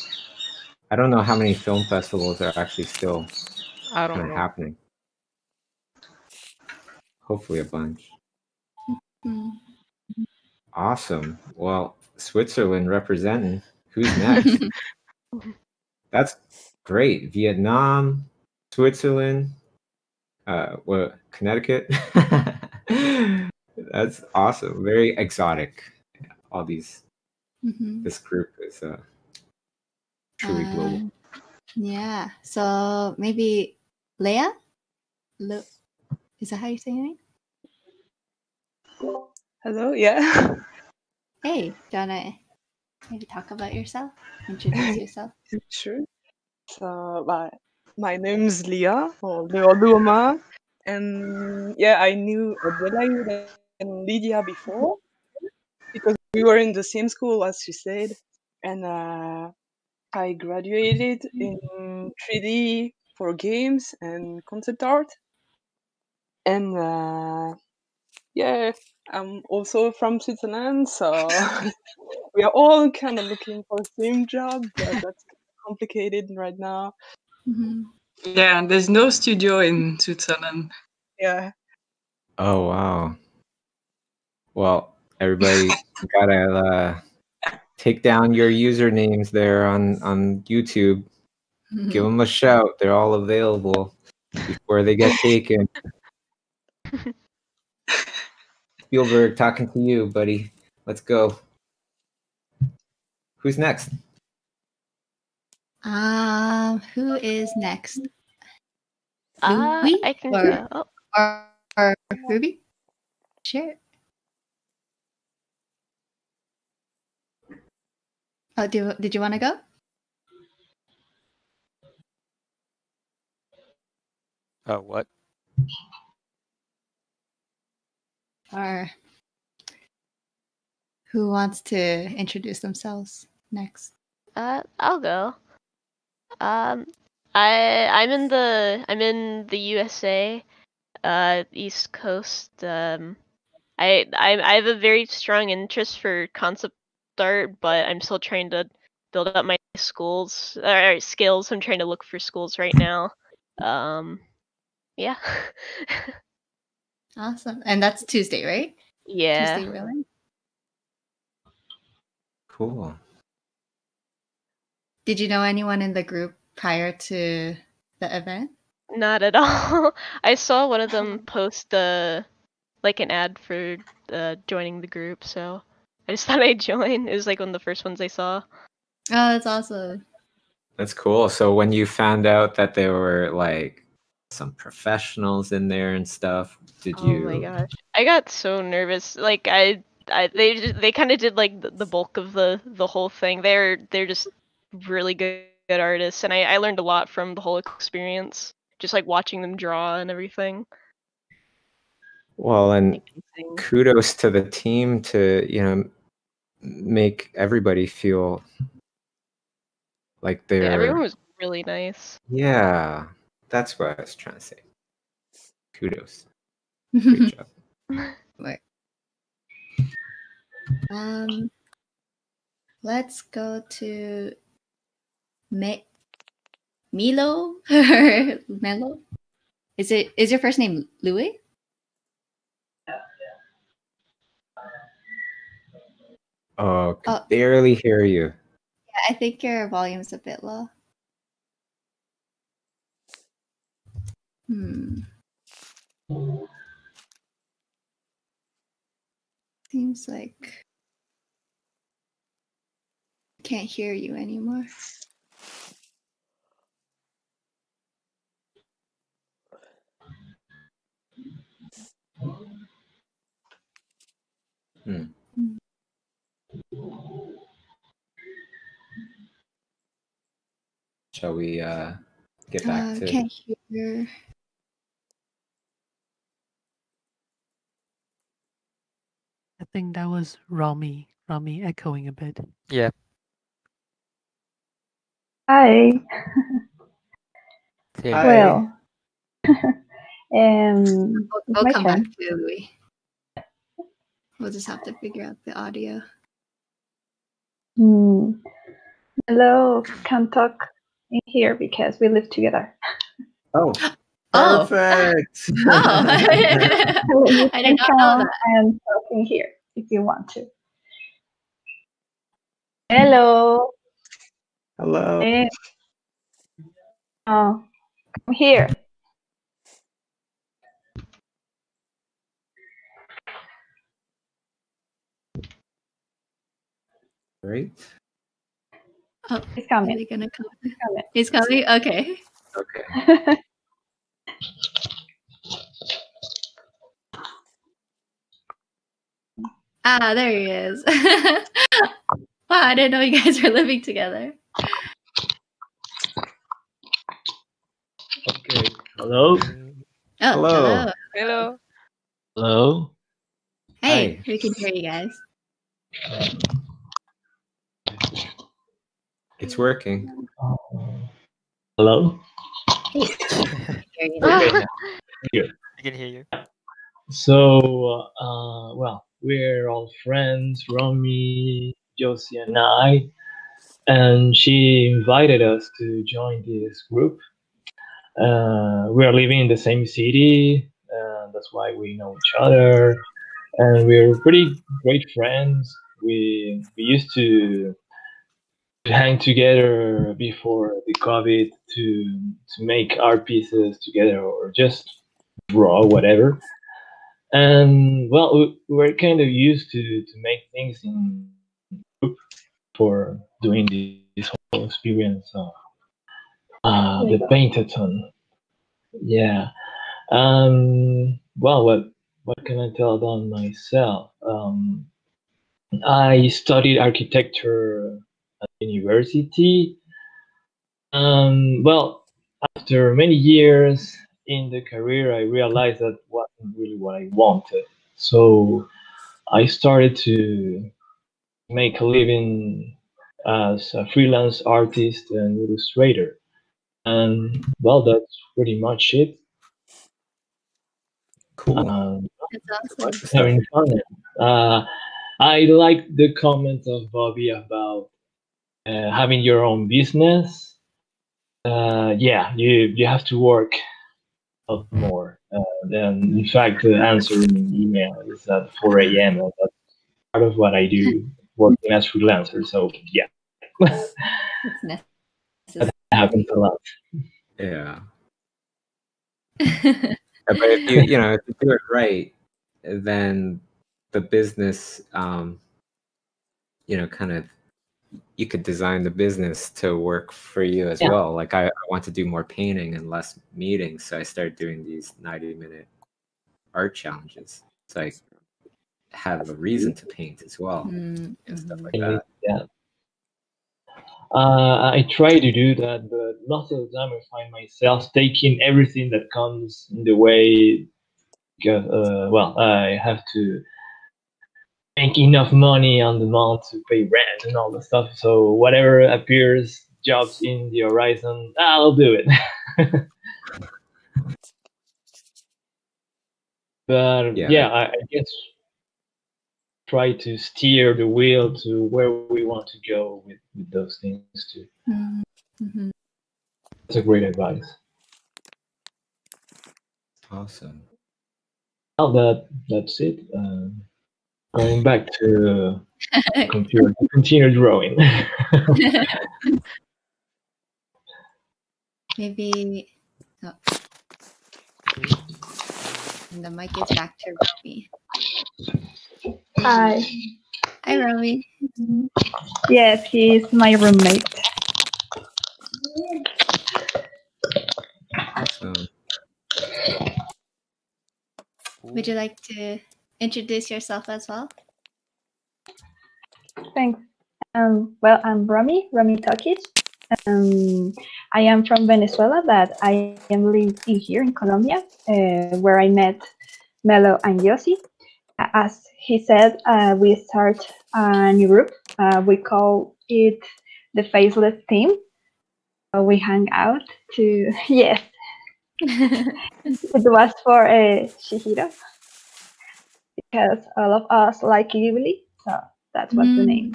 I don't know how many film festivals are actually still I don't kind of know. happening. Hopefully a bunch. Mm. Awesome. Well, Switzerland representing. Who's next? That's great. Vietnam, Switzerland, what, Connecticut? That's awesome. Very exotic. All these. Mhm. This group is truly global. Yeah. So maybe Leia? Is that how you say your name? Hello, yeah. Hey, do you wanna maybe talk about yourself? Introduce yourself. Sure. So, my name's Leah, or Leoduma, and yeah, I knew Adelaide and Lydia before because we were in the same school, as she said, and I graduated in 3D for games and concept art, and yeah, I'm also from Switzerland, so we are all kind of looking for the same job, but that's complicated right now. Mm-hmm. Yeah, there's no studio in Switzerland. Yeah. Oh wow. Well, everybody gotta take down your usernames there on YouTube. Give them a shout. They're all available before they get taken. Spielberg, talking to you, buddy. Let's go. Who's next? Who is next? I can go. Oh. Or Ruby? Sure. Oh, did you want to go? What? Or who wants to introduce themselves next? I'll go. I'm in the USA, East Coast. I have a very strong interest for concept art, but I'm still trying to build up my skills. I'm trying to look for schools right now. Yeah. Awesome. And that's Tuesday, right? Yeah. Tuesday, really? Cool. Did you know anyone in the group prior to the event? Not at all. I saw one of them post like an ad for joining the group, so I just thought I'd join. It was like one of the first ones I saw. Oh, that's awesome. That's cool. So when you found out that there were like some professionals in there and stuff, did you? Oh my gosh, I got so nervous. Like they kind of did like the bulk of the whole thing. They're just really good artists, and I learned a lot from the whole experience. Just like watching them draw and everything. Well, and kudos to the team to make everybody feel like they're. Yeah, everyone was really nice. Yeah, that's what I was trying to say. Kudos. Great job. Right. Let's go to Milo or Melo. Is your first name Louis? Oh, I can barely hear you. Yeah, I think your volume's a bit low. Seems like I can't hear you anymore. Shall we get back to? Can't hear. I think that was Rami echoing a bit. Yeah. Hi. Hi. Well, We'll my come turn. back to Louis. We'll just have to figure out the audio. Hello, can't talk in here because we live together. Oh, Oh. perfect. Oh, You I can did not know come that. and talk in here if you want to. Hello. Hello. Hey. Oh, come here. Great. Oh, he's coming. Are they gonna come? He's coming? Okay. Okay. Ah, there he is. Wow, I didn't know you guys were living together. Okay. Hello. Oh, Hello. Hello. Hello. Hey, Hi. we can hear you guys. It's working. Hello. Hey. Okay. Good. I can hear you. So, well, we're all friends, Romy, Josie, and I, and she invited us to join this group. We are living in the same city, and that's why we know each other, and we're pretty great friends. We used to hang together before the COVID to make art pieces together or just draw whatever. And well, we're kind of used to make things in group for doing this whole experience of the paint-a-thon. Yeah. Well, what can I tell about myself? I studied architecture at university. Well, after many years in the career, I realized that wasn't really what I wanted. So I started to make a living as a freelance artist and illustrator. And well, that's pretty much it. Cool. That's awesome. Having fun. I like the comment of Bobby about having your own business. Yeah, you have to work a lot more. Then, in fact, answering email is at 4 a.m. and that's part of what I do working as freelancer. So yeah, that happens a lot. Yeah. But if if you do it right, then the business, kind of, you could design the business to work for you as well. Like I want to do more painting and less meetings, so I started doing these 90-minute art challenges. So I have a reason to paint as well and stuff like that. Yeah. I try to do that, but most of the time I find myself taking everything that comes in the way. Because, well, I have to make enough money on the month to pay rent and all the stuff. So whatever appears, jobs in the horizon, I'll do it. But yeah, I guess try to steer the wheel to where we want to go with those things too. Mm-hmm. That's a great advice. Awesome. Well, that's it. Going back to computer, continue drawing. Maybe. Oh. And the mic is back to Romy. Hi. Hi, Romy. Yes, he's my roommate. Awesome. Would you like to introduce yourself as well? Thanks. Well, I'm Romy Tokic. I am from Venezuela, but I am living here in Colombia, where I met Melo and Yossi. As he said, we start a new group. We call it the Faceless Team. We hang out to, yes. It was for Shihiro, because all of us like Ghibli, so that was the name.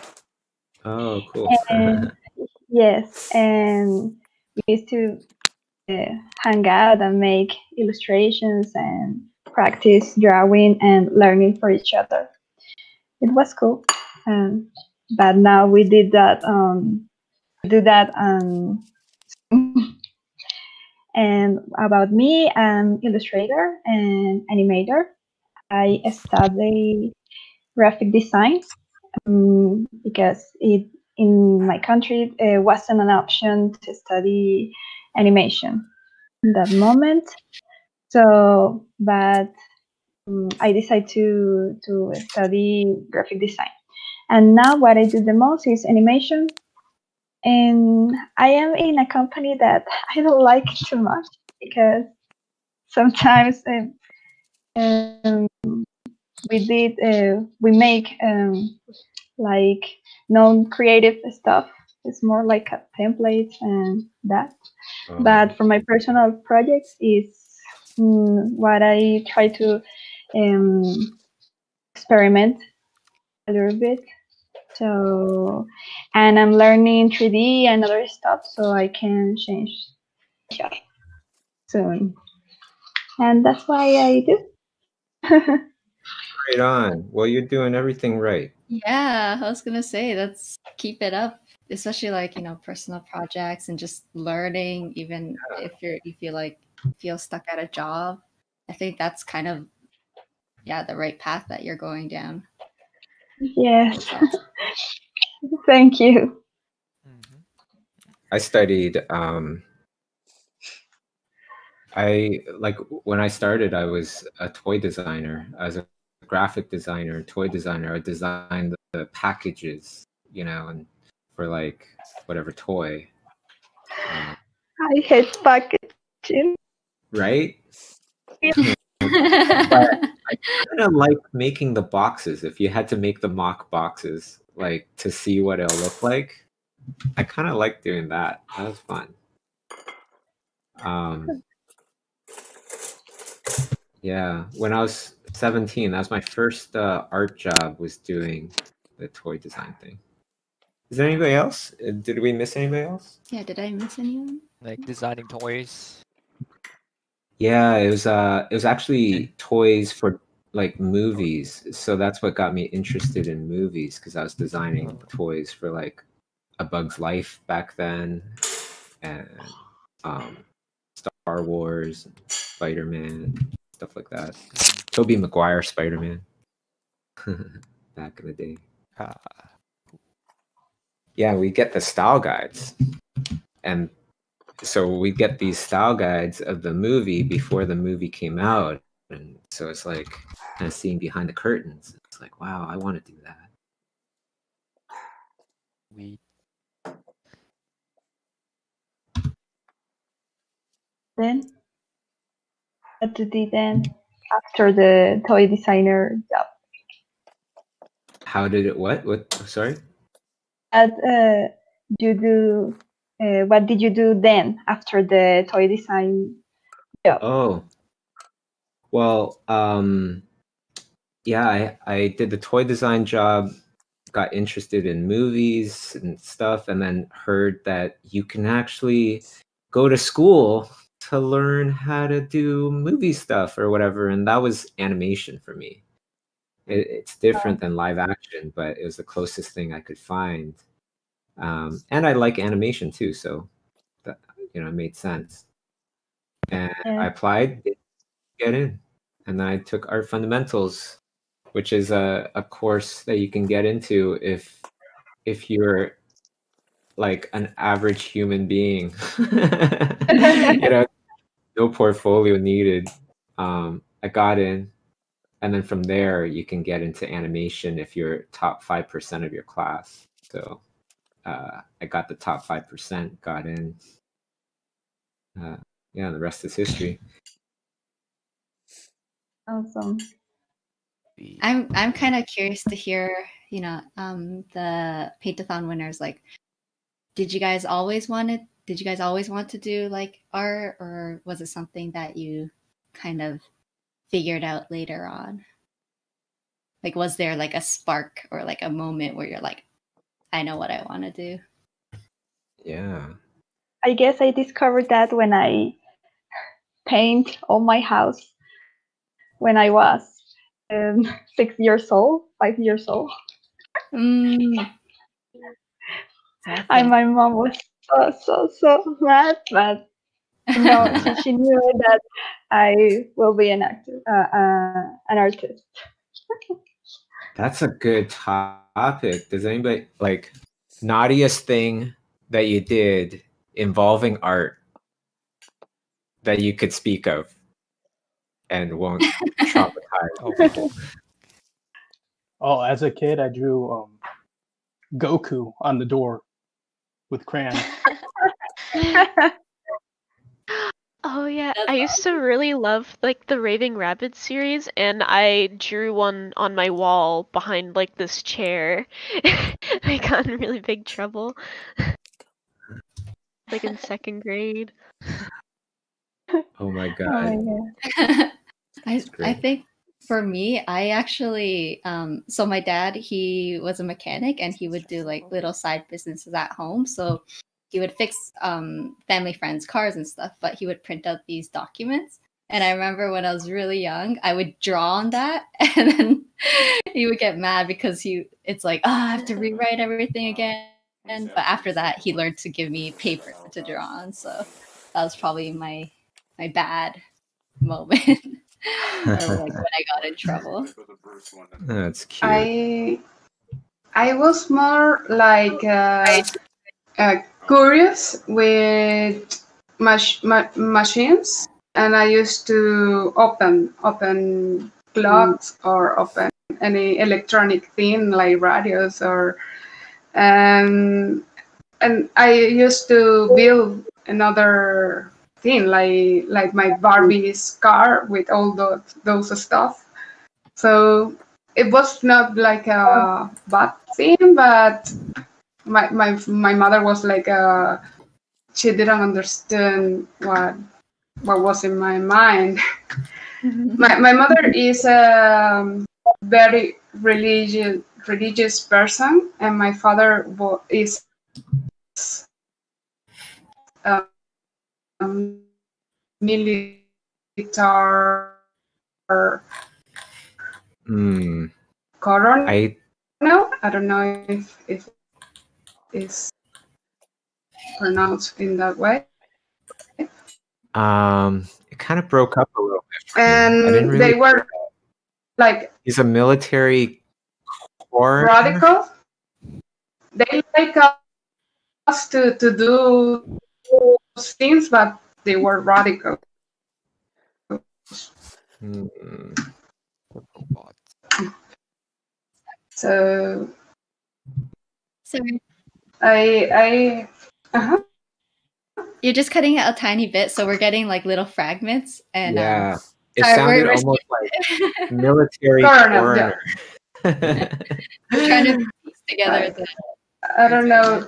Oh, cool. And, yes, and we used to hang out and make illustrations and practice drawing and learning for each other. It was cool. But now we did that. Do that. And about me, I'm illustrator and animator. I study graphic design because in my country it wasn't an option to study animation in that moment. So, but I decided to study graphic design. And now what I do the most is animation. And I am in a company that I don't like too much because sometimes we make like non-creative stuff. It's more like a template and that. But for my personal projects, is what I try to experiment a little bit. So, and I'm learning 3D and other stuff, so I can change soon. And that's why I do. Right on. Well, you're doing everything right. Yeah, I was gonna say keep it up, especially like personal projects and just learning. Even if you feel stuck at a job, I think that's kind of the right path that you're going down. Yes. Thank you. I studied. When I started, I was a toy designer. I was a graphic designer, toy designer. I designed the packages, and for like whatever toy. I hate packaging. Right? But I kind of like making the boxes. If you had to make the mock boxes, like to see what it'll look like, I kind of like doing that. That was fun. Yeah, when I was 17, that was my first art job, was doing the toy design thing. Is there anybody else? Did we miss anybody else? Yeah, did I miss anyone? Like designing toys. Yeah, it was actually toys for like movies. So that's what got me interested in movies, because I was designing toys for like A Bug's Life back then, and Star Wars, and Spider-Man, stuff like that. Tobey Maguire Spider-Man back in the day. Yeah, we get the style guides, and so we get these style guides of the movie before the movie came out, and so it's like kind of seeing behind the curtains. It's like, wow, I want to do that. Then, what to do then after the toy designer job? How did it? What? Sorry. You do. What did you do then after the toy design job? Oh, well, yeah, I did the toy design job, got interested in movies and stuff, and then heard that you can actually go to school to learn how to do movie stuff or whatever, and that was animation for me. It's different than live action, but it was the closest thing I could find. And I like animation too, so that, you know, it made sense. And I applied, didn't get in, and then I took Art Fundamentals, which is a course that you can get into if you're like an average human being. You know, no portfolio needed. I got in, and then from there you can get into animation if you're top 5% of your class. So I got the top 5%, got in. Yeah, the rest is history. Awesome. I'm kind of curious to hear, you know, the Paint-a-thon winners. Like, did you guys always want to do like art, or was it something that you kind of figured out later on? Like, was there like a spark or like a moment where you're like, I know what I want to do? Yeah. I guess I discovered that when I paint on my house when I was 6 years old, 5 years old. And my mom was so mad, but no, she knew that I will be an actor, an artist. That's a good topic. Does anybody like naughtiest thing that you did involving art that you could speak of and won't traumatize people? Oh, as a kid, I drew Goku on the door with crayons. Oh yeah, I used to really love like the Raving Rabbit series, and I drew one on my wall behind like this chair. I got in really big trouble, like in 2nd grade. Oh my god! Oh my god. I think for me, I actually so my dad, he was a mechanic, and he would do like little side businesses at home. So he would fix family friends' cars and stuff, but he would print out these documents. And I remember when I was really young, I would draw on that, and then he would get mad because it's like, oh, I have to rewrite everything again. But after that, he learned to give me paper to draw on. So that was probably my bad moment, or like when I got in trouble. That's cute. I was more like curious with machines, and I used to open clocks or open any electronic thing like radios or and I used to build another thing like my Barbie's car with all those stuff. So it was not like a bad thing, but my mother was like she didn't understand what was in my mind. my mother is a very religious person, and my father is military. Coronel. I don't know if it's pronounced in that way. It kind of broke up a little bit. And they were like, he's a military coroner. Radical. They like us to do those things, but they were radical. So I You're just cutting it a tiny bit, so we're getting like little fragments. And yeah, it sounded almost like military coroner. I'm trying to piece together the. I don't know.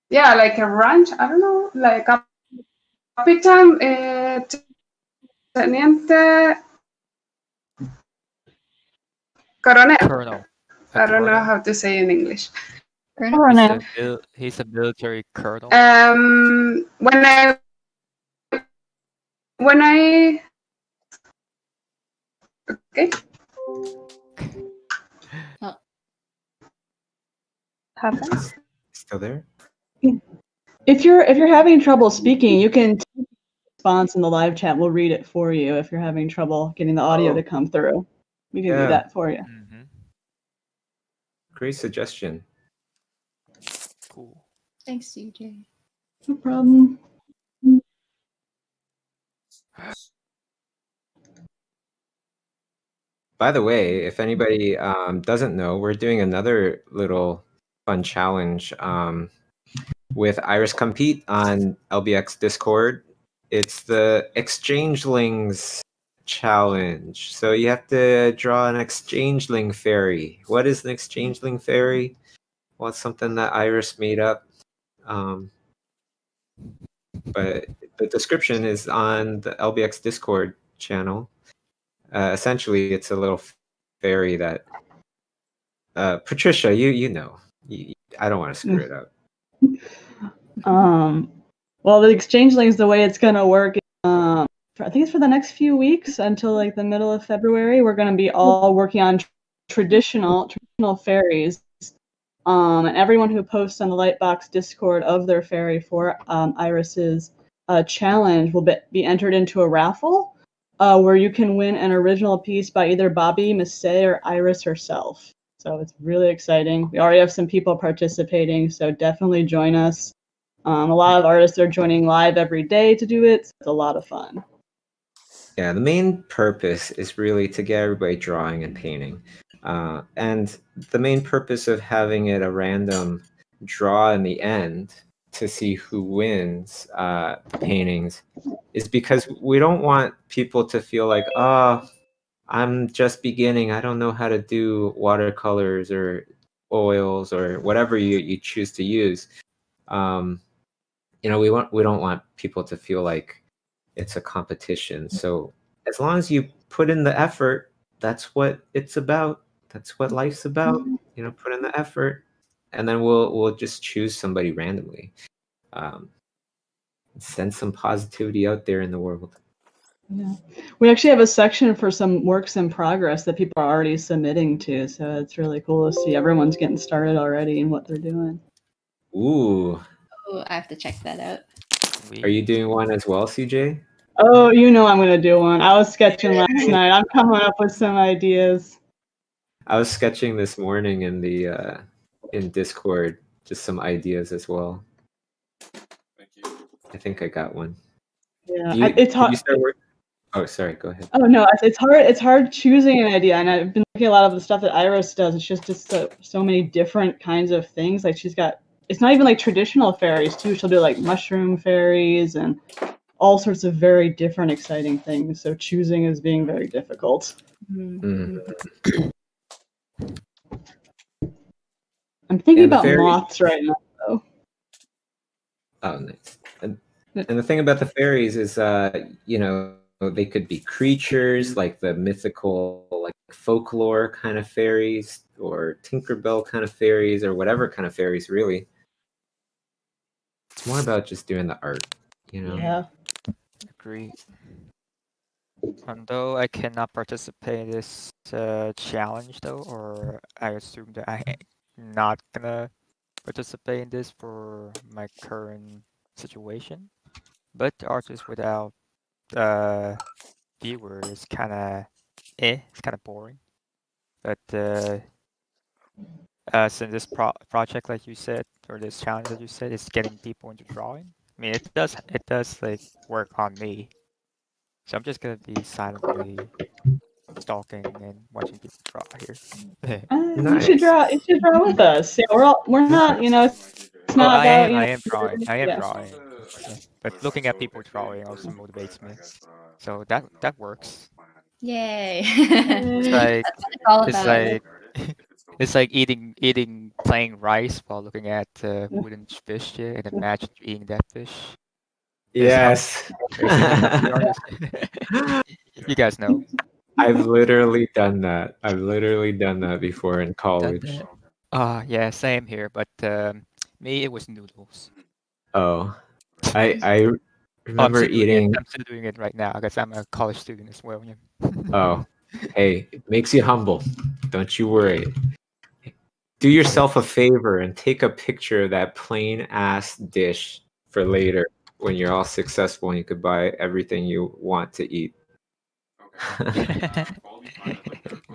Yeah, like a ranch. I don't know, like a Capitan Teniente Coronel. Colonel. I don't know how to say in English. He's a military colonel. When I okay. Happens. Still there? If you're having trouble speaking, you can type a response in the live chat. We'll read it for you if you're having trouble getting the audio to come through. We can do that for you. Great suggestion. Cool. Thanks, CJ. No problem. By the way, if anybody doesn't know, we're doing another little fun challenge with Iris Compete on LBX Discord. It's the Exchangelings challenge. So you have to draw an Exchangeling fairy. What is an Exchangeling fairy? Well, it's something that Iris made up. But the description is on the LBX Discord channel. Essentially, it's a little fairy that Patricia, you know, I don't want to screw it up. Well, the Exchangelings, the way it's gonna work, I think it's for the next few weeks until like the middle of February. We're gonna be all working on traditional fairies. And everyone who posts on the Lightbox Discord of their fairy for Iris's challenge will be entered into a raffle where you can win an original piece by either Bobby, Missy, or Iris herself. So it's really exciting. We already have some people participating, so definitely join us. A lot of artists are joining live every day to do it, so it's a lot of fun. Yeah, the main purpose is really to get everybody drawing and painting. And the main purpose of having it a random draw in the end to see who wins the paintings is because we don't want people to feel like, oh, I'm just beginning. I don't know how to do watercolors or oils or whatever you choose to use. You know, we don't want people to feel like it's a competition. So as long as you put in the effort, that's what it's about. That's what life's about. You know, put in the effort, and then we'll just choose somebody randomly. Send some positivity out there in the world. Yeah. We actually have a section for some works in progress that people are already submitting to, so it's really cool to see everyone's getting started already in what they're doing. Ooh. Oh, I have to check that out. Are you doing one as well, CJ? Oh, you know I'm going to do one. I was sketching last night. I'm coming up with some ideas. I was sketching this morning in the in Discord, just some ideas as well. I think I got one. Yeah, it's hard. Oh, sorry. Go ahead. Oh no, it's hard. It's hard choosing an idea, and I've been looking at a lot of the stuff that Iris does. It's just so many different kinds of things. Like she's got. It's not even like traditional fairies too. She'll do like mushroom fairies and all sorts of very different, exciting things. So choosing is being very difficult. I'm thinking about moths right now, though. Oh, nice. And the thing about the fairies is, you know, they could be creatures like the mythical, like folklore kind of fairies, or Tinkerbell kind of fairies, or whatever kind of fairies, really. It's more about just doing the art, you know? Yeah. Agree. Though I cannot participate in this challenge, though, or I assume that I'm not gonna participate in this for my current situation. But artists without viewer is kind of it's kind of boring. But since this project, like you said, or this challenge that you said, is getting people into drawing. I mean, it does like work on me. So I'm just gonna be silently stalking and watching people draw here. Nice. You should draw with us. Yeah, we're not, you know, it's not about. I am drawing. Yeah. But looking at people drawing also motivates me. So that works. Yay! It's like eating plain rice while looking at wooden fish, yeah, and imagine eating that fish. Yes. You guys know. I've literally done that. I've literally done that before in college. Yeah, same here. But me, it was noodles. Oh, I remember eating. I'm still doing it right now because I'm a college student as well. Yeah. Oh, hey, it makes you humble. Don't you worry. Do yourself a favor and take a picture of that plain ass dish for later when you're all successful and you could buy everything you want to eat.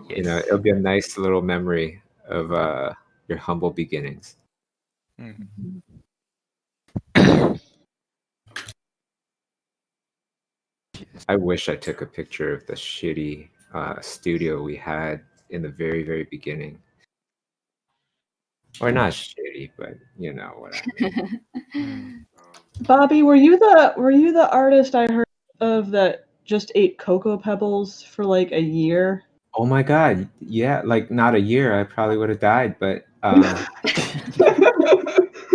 You know, it'll be a nice little memory of your humble beginnings. Mm-hmm. I wish I took a picture of the shitty studio we had in the very, very beginning. Or not shitty, but you know what I mean. Bobby, were you the artist I heard of that just ate Cocoa Pebbles for like a year? Oh my god, yeah, like not a year, I probably would have died, but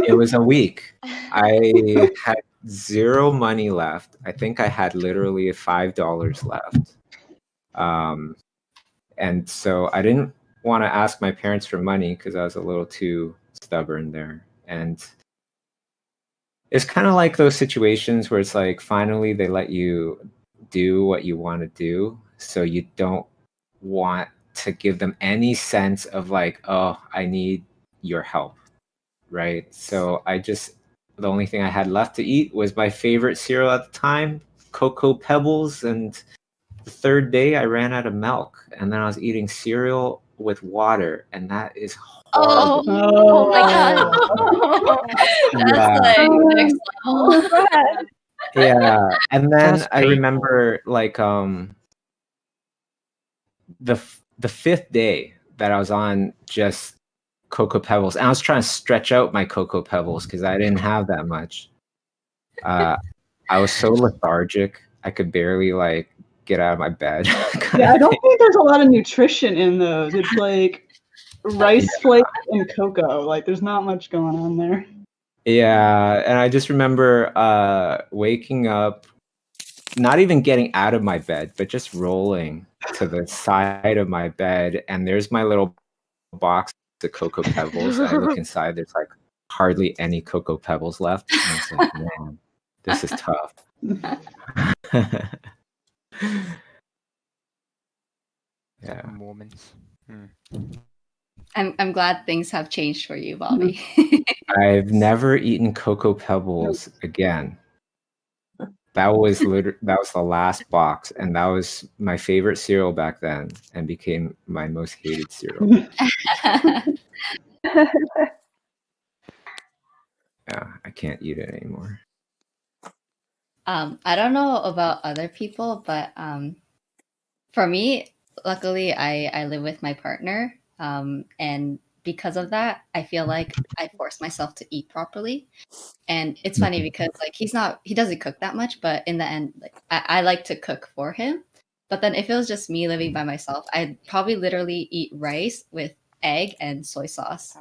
it was a week. I had 0 money left. I think I had literally $5 left. And so I didn't want to ask my parents for money because I was a little too stubborn there. And it's kind of like those situations where it's like finally they let you do what you want to do, so you don't want to give them any sense of like, oh, I need your help, right? So the only thing I had left to eat was my favorite cereal at the time, Cocoa Pebbles, and the third day I ran out of milk, and then I was eating cereal with water, and that is horrible. Oh my god. That's like next level. Yeah, and then That's I remember like the 5th day that I was on just Cocoa Pebbles, and I was trying to stretch out my Cocoa Pebbles because I didn't have that much. I was so lethargic, I could barely like get out of my bed. Yeah, I don't think there's a lot of nutrition in those. It's like rice flakes and cocoa. Like there's not much going on there. Yeah, and I just remember waking up, not even getting out of my bed, but just rolling to the side of my bed, and there's my little box of Cocoa Pebbles. And I look inside, there's like hardly any Cocoa Pebbles left. And I was like, man, this is tough. Yeah. Moments. I'm glad things have changed for you, Bobby. I've never eaten Cocoa Pebbles again. That was the last box, and that was my favorite cereal back then, and became my most hated cereal. Yeah, I can't eat it anymore. I don't know about other people, but for me, luckily, I live with my partner, and because of that, I feel like I force myself to eat properly. And it's funny because like he doesn't cook that much, but in the end, like I like to cook for him. But then if it was just me living by myself, I'd probably literally eat rice with egg and soy sauce.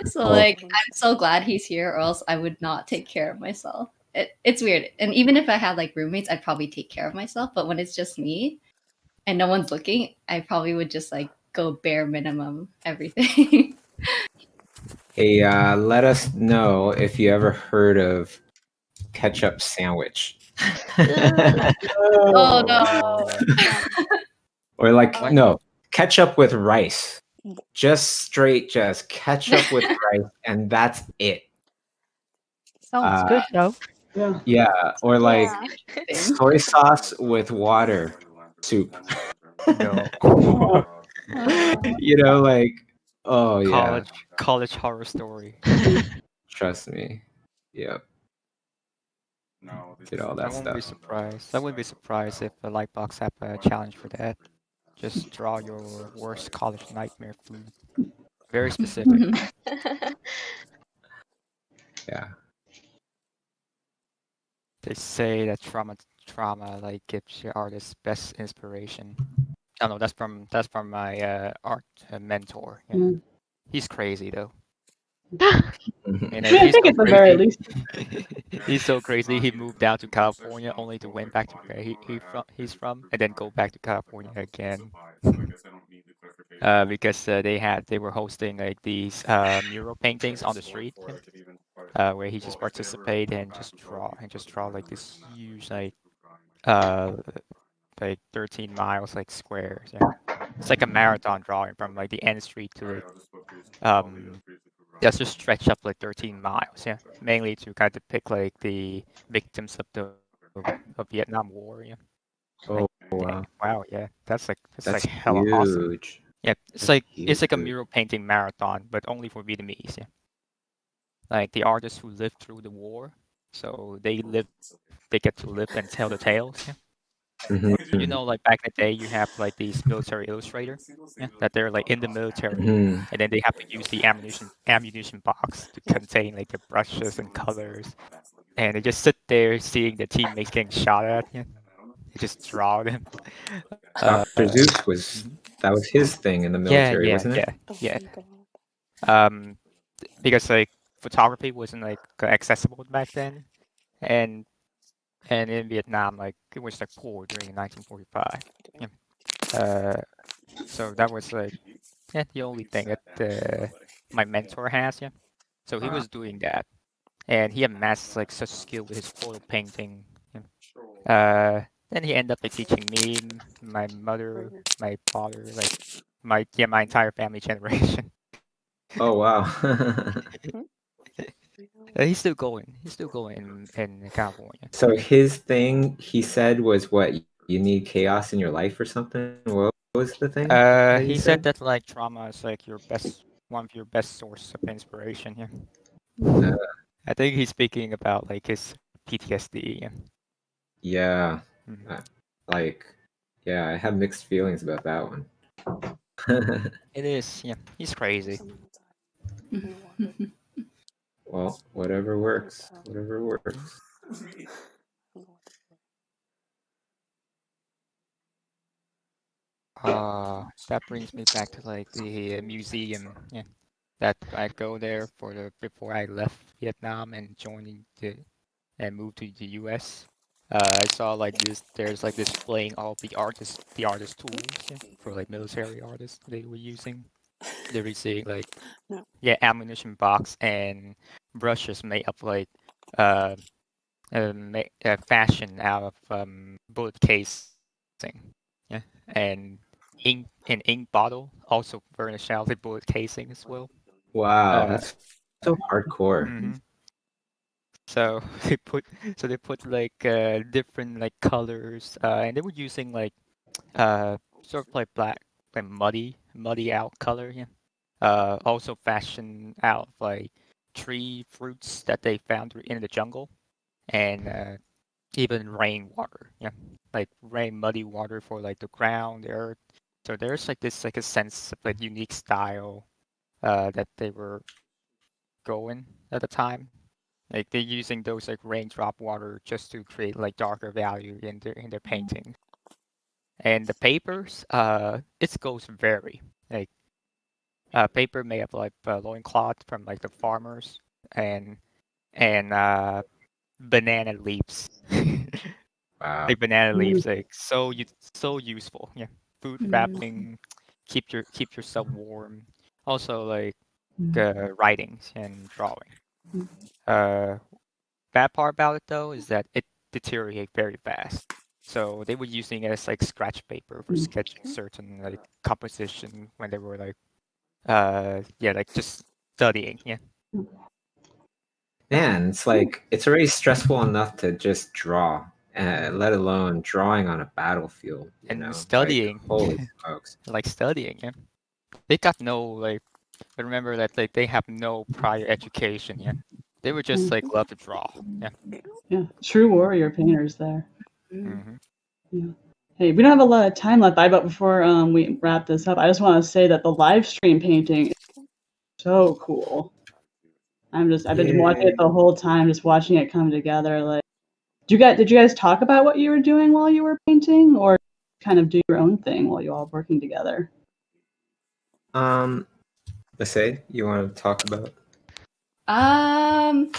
So like I'm so glad he's here, or else I would not take care of myself. It's weird. And even if I had like roommates, I'd probably take care of myself. But when it's just me and no one's looking, I probably would just like go bare minimum everything. Hey, let us know if you ever heard of ketchup sandwich. Oh no. Or like, no, ketchup with rice. Just straight, just ketchup with rice, and that's it. Sounds good though. Yeah, or like soy sauce with water soup. No. You know, like, oh yeah. College horror story. Trust me. Yep. Did all that I wouldn't stuff. be surprised. I wouldn't be surprised if the Lightbox have a challenge for that. Just draw your worst college nightmare food. Very specific. Yeah. They say that trauma like gives your artist best inspiration. I don't know, that's from my art mentor. Yeah. He's crazy though. And I think at the very least. He's so crazy. He moved down to California only to went back to where he's from, and then go back to California again. because they were hosting like these mural paintings on the street, where he just participate and just draw like this huge like 13 miles like squares. Yeah, it's like a marathon drawing from like the end street to like just stretch up like 13 miles. Yeah, mainly to kind of depict like the victims of the Vietnam War. Yeah. Oh Like, wow, yeah, that's like hella huge. awesome. Yeah, it's That's like a huge. mural painting marathon, but only for Vietnamese. Yeah, like the artists who lived through the war, so they get to live and tell the tales. Yeah. So, you know, like back in the day, you have like these military illustrator, yeah, that they're like in the military, and then they have to use the ammunition box to contain like the brushes and colors, and they just sit there seeing the teammates getting shot at. Yeah. They just draw them. Dr. Zeus was that was his thing in the military, wasn't it? Yeah. Because like photography wasn't like accessible back then, and in Vietnam, like it was like poor during 1945. Yeah. So that was like the only thing that my mentor has. Yeah. So he was doing that, and he amassed like such skill with his oil painting. Yeah. Then he ended up like teaching me, my mother, my father, like my entire family generation. Oh wow. He's still going. He's still going in California. So his thing, he said, was what, you need chaos in your life or something? What was the thing? He said that like trauma is like one of your best sources of inspiration. Yeah. I think he's speaking about like his PTSD. Yeah. Like, yeah, I have mixed feelings about that one. It is, yeah. He's crazy. Well, whatever works. Whatever works. That brings me back to like the museum. Yeah, that I go there before I left Vietnam and and moved to the U.S. I saw like there's like displaying all the artist tools for like military artists they were using. They were seeing like ammunition box and brushes made of like fashion out of bullet casing. Yeah, and ink bottle also furnished out the bullet casing as well. Wow, that's so hardcore. So they put like different like colors, and they were using like sort of like black, like muddy out color. Yeah. Also fashioned out of like tree fruits that they found in the jungle, and even rainwater. Yeah, like muddy water for like the ground, the earth. So there's like this like a sense of like unique style that they were going at the time. Like they're using those like raindrop water just to create like darker value in their painting. And the papers, its goes vary. Like paper made of like loincloth from like the farmers and banana leaves. Wow. Like banana leaves, like so useful. Yeah, food wrapping, keep yourself warm. Also like writings and drawing. Bad part about it though is that it deteriorates very fast. So they were using it as like scratch paper for sketching certain like composition when they were like like just studying. Yeah. Man, it's like it's already stressful enough to just draw, let alone drawing on a battlefield. And studying. Like, holy smokes! Like studying, yeah. They got no like. I remember that like they have no prior education. Yeah. They were just like love to draw. Yeah. Yeah. True warrior painters there. Yeah. Hey, we don't have a lot of time left, but before we wrap this up, I just want to say that the live stream painting is so cool. I've been watching it the whole time, just watching it come together. Like, did you guys talk about what you were doing while you were painting, or kind of do your own thing while you all working together? Let's say you want to talk about. I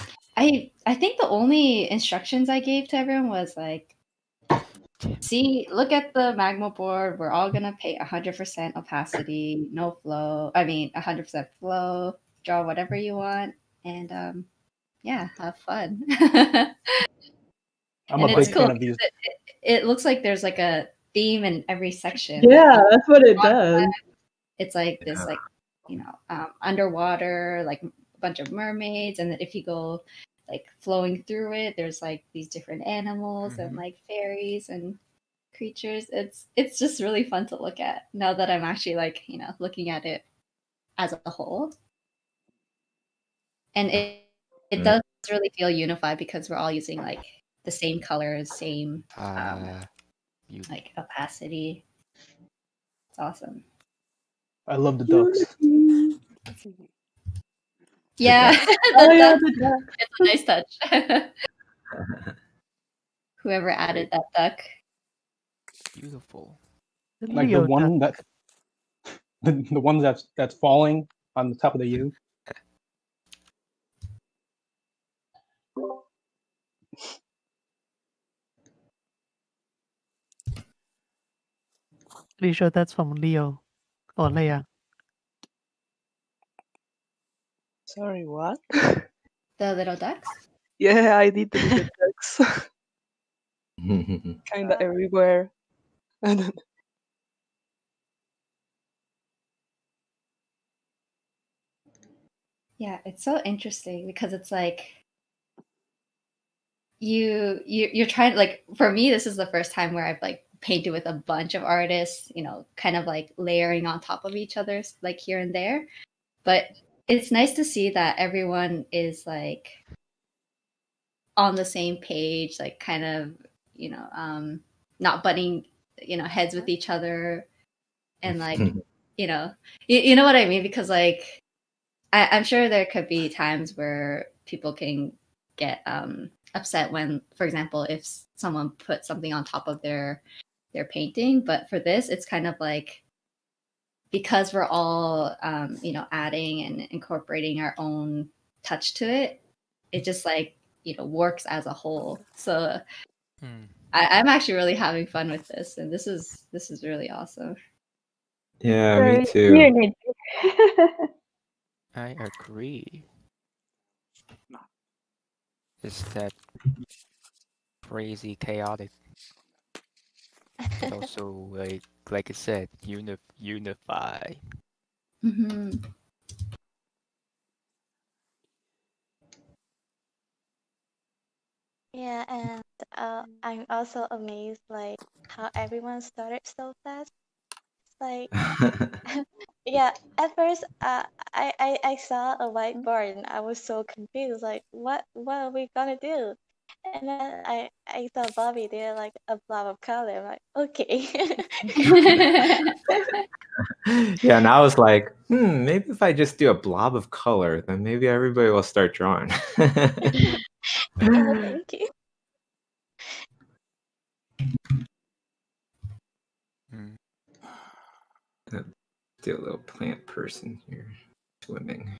think the only instructions I gave to everyone was like, See, look at the Magma board. We're all gonna pay 100% opacity, no flow. I mean, 100% flow. Draw whatever you want, and yeah, have fun. I'm And a it's big cool fan of these. because it looks like there's like a theme in every section. Yeah, Like, that's what it does. it's like this, like, you know, underwater, like a bunch of mermaids, and then if you go like flowing through it, there's like these different animals and like fairies and creatures. It's just really fun to look at now that I'm actually like, you know, looking at it as a whole. And it does really feel unified because we're all using like the same colors, same like opacity. It's awesome. I love the ducks. Yeah, the duck. It's a nice touch. Whoever added that duck. Beautiful. Like the one that the one that's falling on the top of the U. Pretty sure that's from Leo or Leia. Sorry, what? The little ducks? Yeah, I did the little ducks. Kinda everywhere. Yeah, it's so interesting because it's like you're trying, like, for me this is the first time where I've like painted with a bunch of artists, you know, kind of like layering on top of each other like here and there. But it's nice to see that everyone is like on the same page, like kind of, you know, not butting, you know, heads with each other, and like, you know, you know what I mean? Because like I'm sure there could be times where people can get upset when, for example, if someone put something on top of their painting. But for this, it's kind of like, because we're all you know, adding and incorporating our own touch to it, it just like, you know, works as a whole. So I'm actually really having fun with this, and this is really awesome. Yeah, Very me too. unique. I agree. It's that crazy, chaotic, but also like I said, unify. Yeah, and I'm also amazed like how everyone started so fast. It's like yeah, at first I saw a whiteboard and I was so confused, like what are we gonna do? And then I saw Bobby did like a blob of color. I'm like, okay. Yeah, and I was like, maybe if I just do a blob of color, then maybe everybody will start drawing. Yeah, thank you. Do a little plant person here swimming.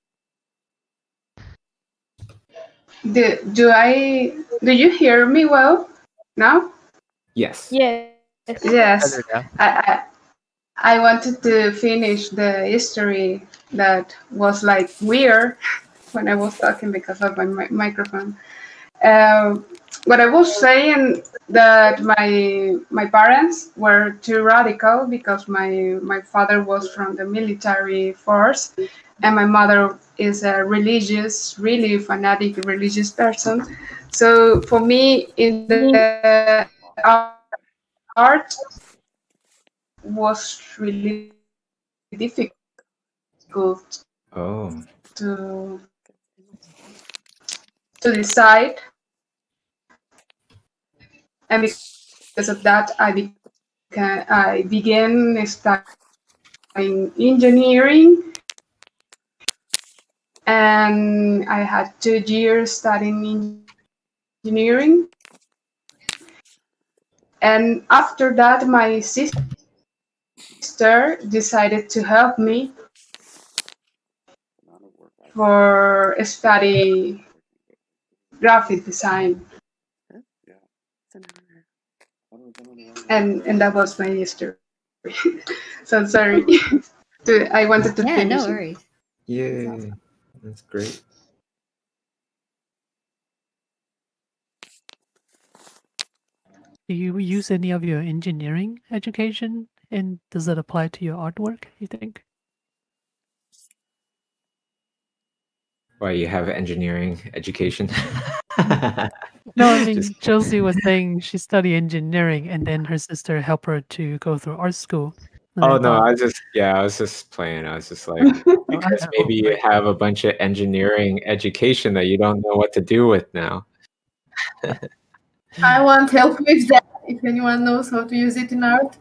Do you hear me well now? Yes. Yes. Yes. I wanted to finish the history that was like weird when I was talking because of my microphone. What I was saying, that my parents were too radical because my father was from the military force and my mother is a really fanatic religious person. So for me, in the art was really difficult to decide, and because of that I began studying engineering, and I had 2 years studying engineering, and after that my sister decided to help me for study graphic design. and that was my history. So sorry. I wanted to finish. No worries. Yay, that's great. Do you use any of your engineering education, and does that apply to your artwork, you think? Why, you have engineering education? No, I mean, Chelsea was saying she studied engineering, and then her sister helped her to go through art school. And Oh I no, thought, I was just playing. I was just like, because maybe you have a bunch of engineering education that you don't know what to do with now. I want help with that. If anyone knows how to use it in art.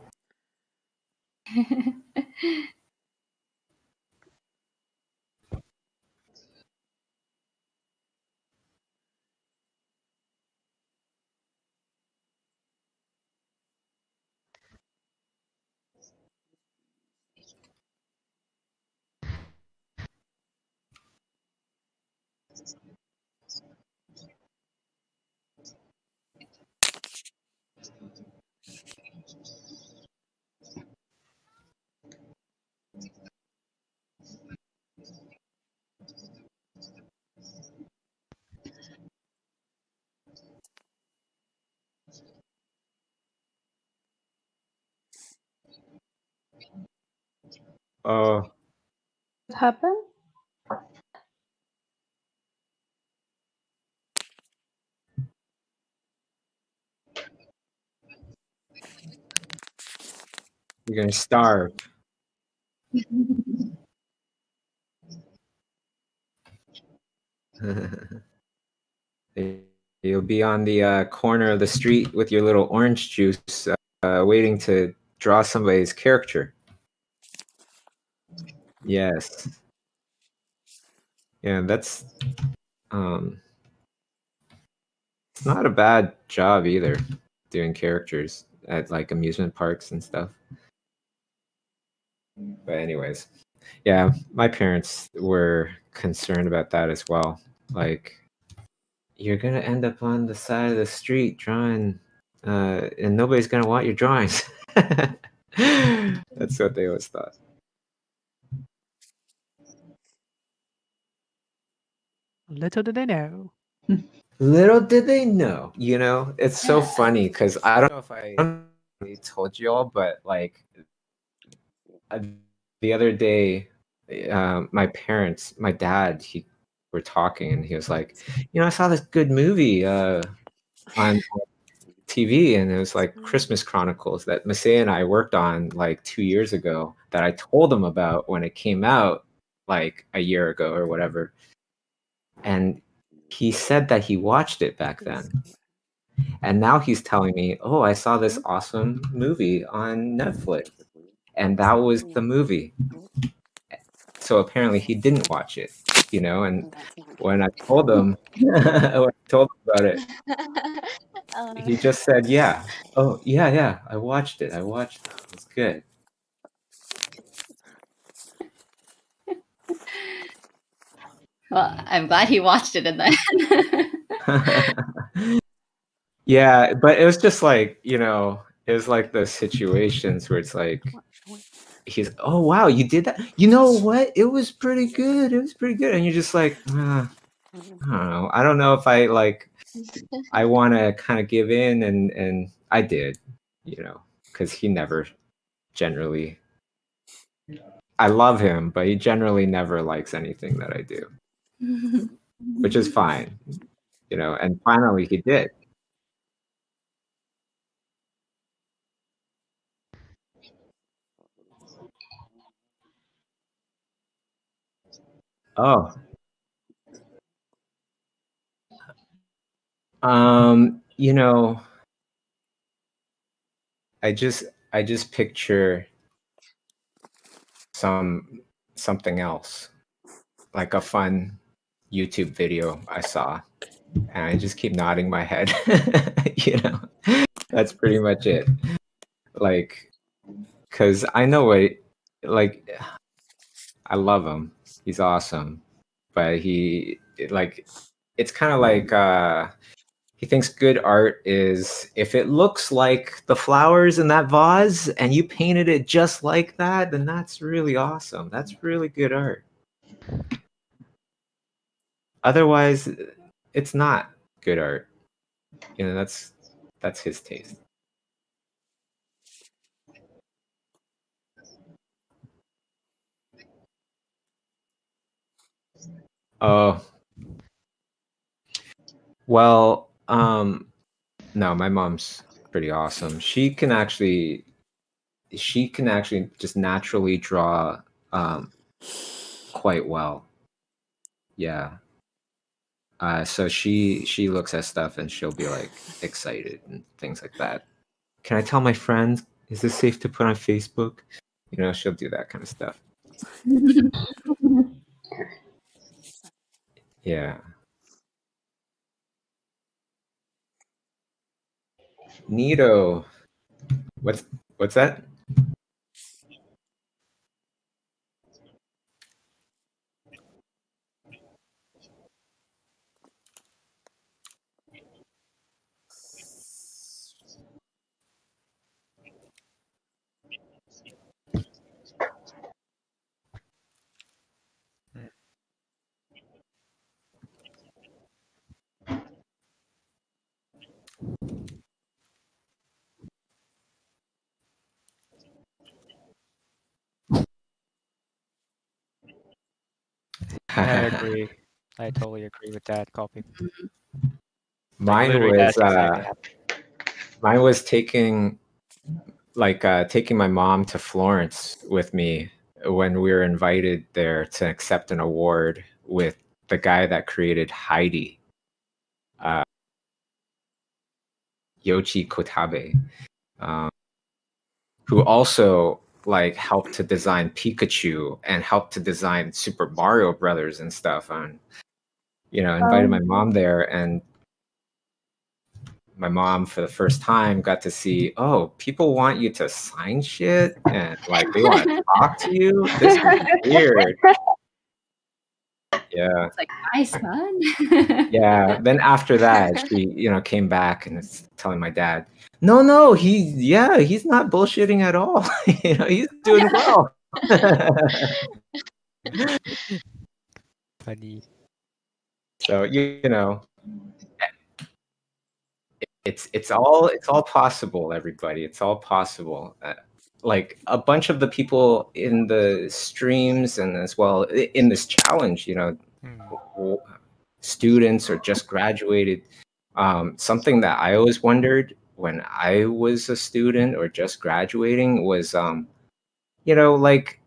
Oh, What happened? you're gonna starve. You'll be on the corner of the street with your little orange juice, waiting to draw somebody's character. Yes. Yeah, that's it's not a bad job either, doing characters at like amusement parks and stuff. But anyways, yeah, my parents were concerned about that as well. Like, you're gonna end up on the side of the street drawing, and nobody's gonna want your drawings. That's what they always thought. little did they know. Little did they know, you know, it's so funny because I don't know if I told you all, but like the other day, my parents, my dad, were talking, and he was like, you know, I saw this good movie on TV, and it was like Christmas Chronicles that Masay and I worked on like 2 years ago, that I told him about when it came out like a year ago or whatever. And he said that he watched it back then. And now he's telling me, oh, I saw this awesome movie on Netflix. And that was the movie. So apparently he didn't watch it, you know, and when I told him, when I told him about it, he just said, yeah. Oh, yeah, I watched it. It was good. Well, I'm glad he watched it in then. Yeah, but it was just like, you know, it was like those situations where it's like, he's, oh, wow, you did that? You know what? It was pretty good. And you're just like, I don't know if I want to kind of give in, and I did, you know, because he never generally, I love him, but he generally never likes anything that I do, which is fine, you know, and finally he did. Oh. You know, I just picture something else, like a fun YouTube video I saw, and I just keep nodding my head. You know, that's pretty much it. Like, cause I know what, like, I love him. He's awesome, but it's kind of like He thinks good art is if it looks like the flowers in that vase and you painted it just like that, then that's really awesome. That's really good art. Otherwise, it's not good art. You know, that's his taste. Oh. Well, no, my mom's pretty awesome. She can actually just naturally draw quite well. Yeah. So she looks at stuff and she'll be like excited and things like that. Can I tell my friends? Is this safe to put on Facebook? You know, she'll do that kind of stuff. Yeah. Neato. What's that? I agree. I totally agree with that copy. Mine was taking my mom to Florence with me when we were invited there to accept an award with the guy that created Heidi, Yoichi Kotabe, who also like helped to design Pikachu and helped to design Super Mario Brothers and stuff. And you know, invited my mom there, and my mom for the first time got to see, oh, people want you to sign shit and like they want to talk to you. This is weird. Yeah. It's like, my son. Yeah. Then after that, she, you know, came back and is telling my dad, no, he's not bullshitting at all. You know, he's doing well. Funny. So you know, it's all possible, everybody. It's all possible. Like a bunch of the people in the streams and as well in this challenge, you know, students or just graduated. Something that I always wondered when I was a student or just graduating was, you know, like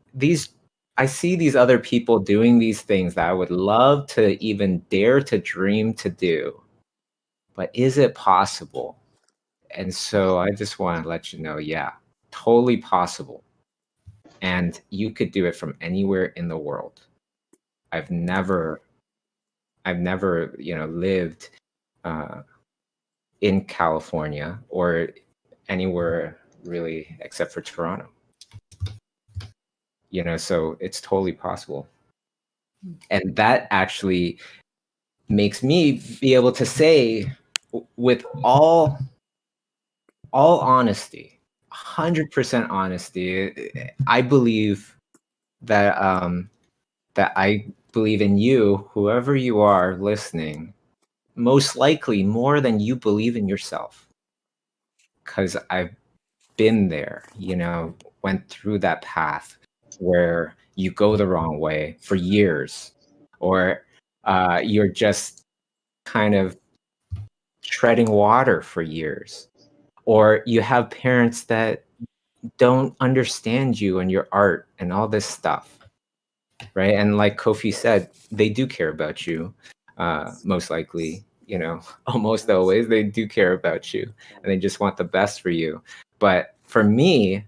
I see these other people doing these things that I would love to even dare to dream to do. But is it possible? And so I just want to let you know, yeah, totally possible. And you could do it from anywhere in the world. I've never, you know, lived in California or anywhere really except for Toronto. You know, so it's totally possible. And that actually makes me be able to say with all honesty, 100% honesty, I believe that that I believe in you, whoever you are listening, most likely more than you believe in yourself. Because I've been there, you know, went through that path where you go the wrong way for years, or you're just kind of treading water for years, or you have parents that don't understand you and your art and all this stuff, right? And like Kofi said, they do care about you, most likely, you know, almost always they do care about you and they just want the best for you. But for me,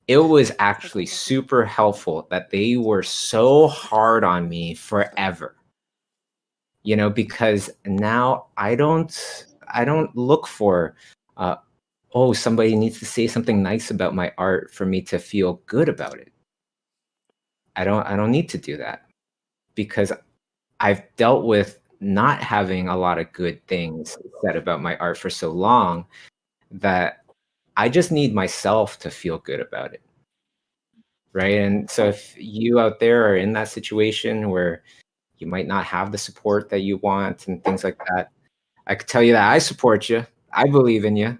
it was actually super helpful that they were so hard on me forever, you know, because now I don't look for, oh, somebody needs to say something nice about my art for me to feel good about it. I don't need to do that, because I've dealt with not having a lot of good things said about my art for so long that I just need myself to feel good about it. Right. And so if you out there are in that situation where you might not have the support that you want and things like that, I could tell you that I support you. I believe in you.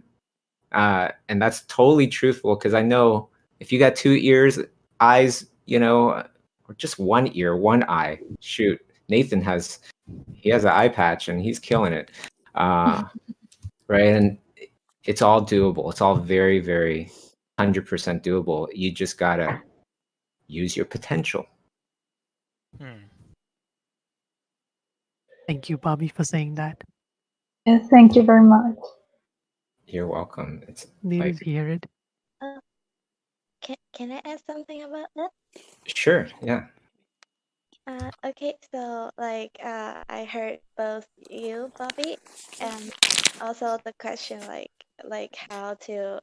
And that's totally truthful, because I know if you got 2 ears, eyes, you know, or just 1 ear, 1 eye, shoot, Nathan has an eye patch and he's killing it. Right. And it's all doable. It's all very, very 100% doable. You just got to use your potential. Thank you, Bobby, for saying that. Yes, thank you very much. You're welcome. It's Needed to hear it. Can I ask something about that? Sure, yeah. Okay, so like I heard both you, Bobby, and also the question like how to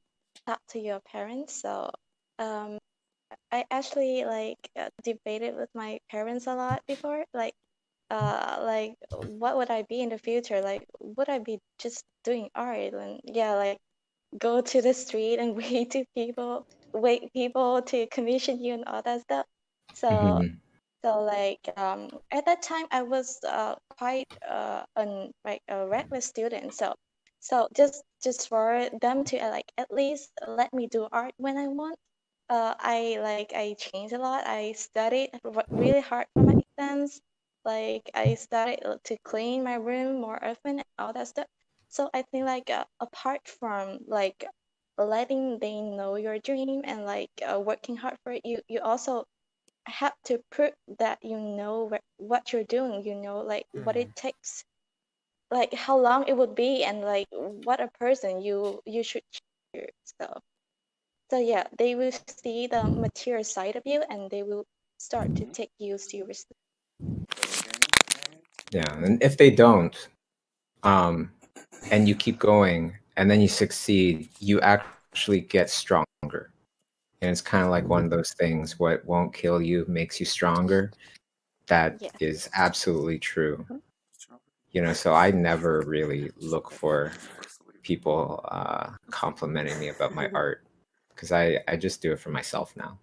talk to your parents. So I actually like debated with my parents a lot before, like what would I be in the future? Like would I be just doing art and yeah, like go to the street and wait people to commission you and all that stuff. So so like at that time I was quite like a regular student. So just for them to like at least let me do art when I want. I changed a lot. I studied really hard for my exams. Like I started to clean my room more often and all that stuff. So I think like apart from like letting them know your dream and like working hard for it, you also have to prove that you know what you're doing. You know like what it takes, like how long it would be, and like what a person you should choose. So yeah, they will see the material side of you and they will start to take you seriously. Yeah, and if they don't, and you keep going and then you succeed, you actually get stronger. And it's kind of like one of those things, what won't kill you makes you stronger. That is absolutely true. You know, so I never really look for people complimenting me about my art, because I just do it for myself now.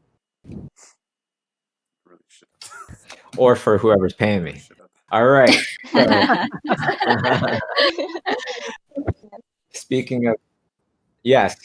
Or for whoever's paying me. All right. So, speaking of, yes.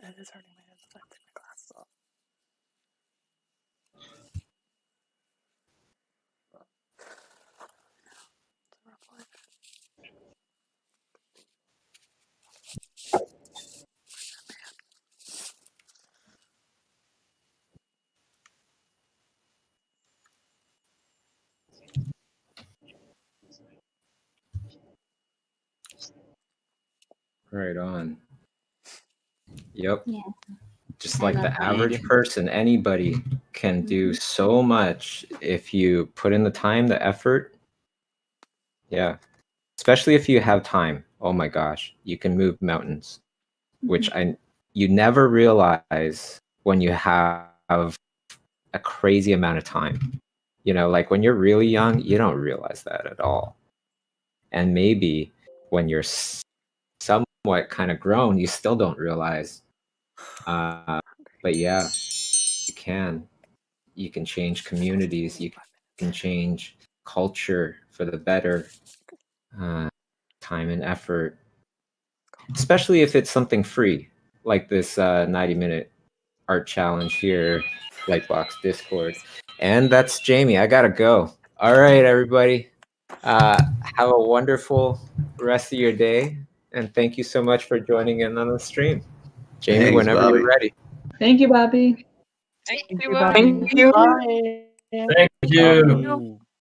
It is hurting my head. I have to take my glasses off. Right on. Yep. Yeah. Just like the average person, anybody can do so much if you put in the time, the effort. Yeah. Especially if you have time. Oh my gosh, you can move mountains, which you never realize when you have a crazy amount of time. You know, like when you're really young, you don't realize that at all. And maybe when you're somewhat kind of grown, you still don't realize. But yeah, you can. You can change communities. You can change culture for the better. Time and effort. Especially if it's something free, like this 90-minute art challenge here, Lightbox Discord. And that's Jamie. I gotta go. All right, everybody. Have a wonderful rest of your day. And thank you so much for joining in on the stream. Jamie, Thanks, whenever Bobby. you're ready. Thank you, Bobby. Thank you, you. Bobby. Thank you. Thank you.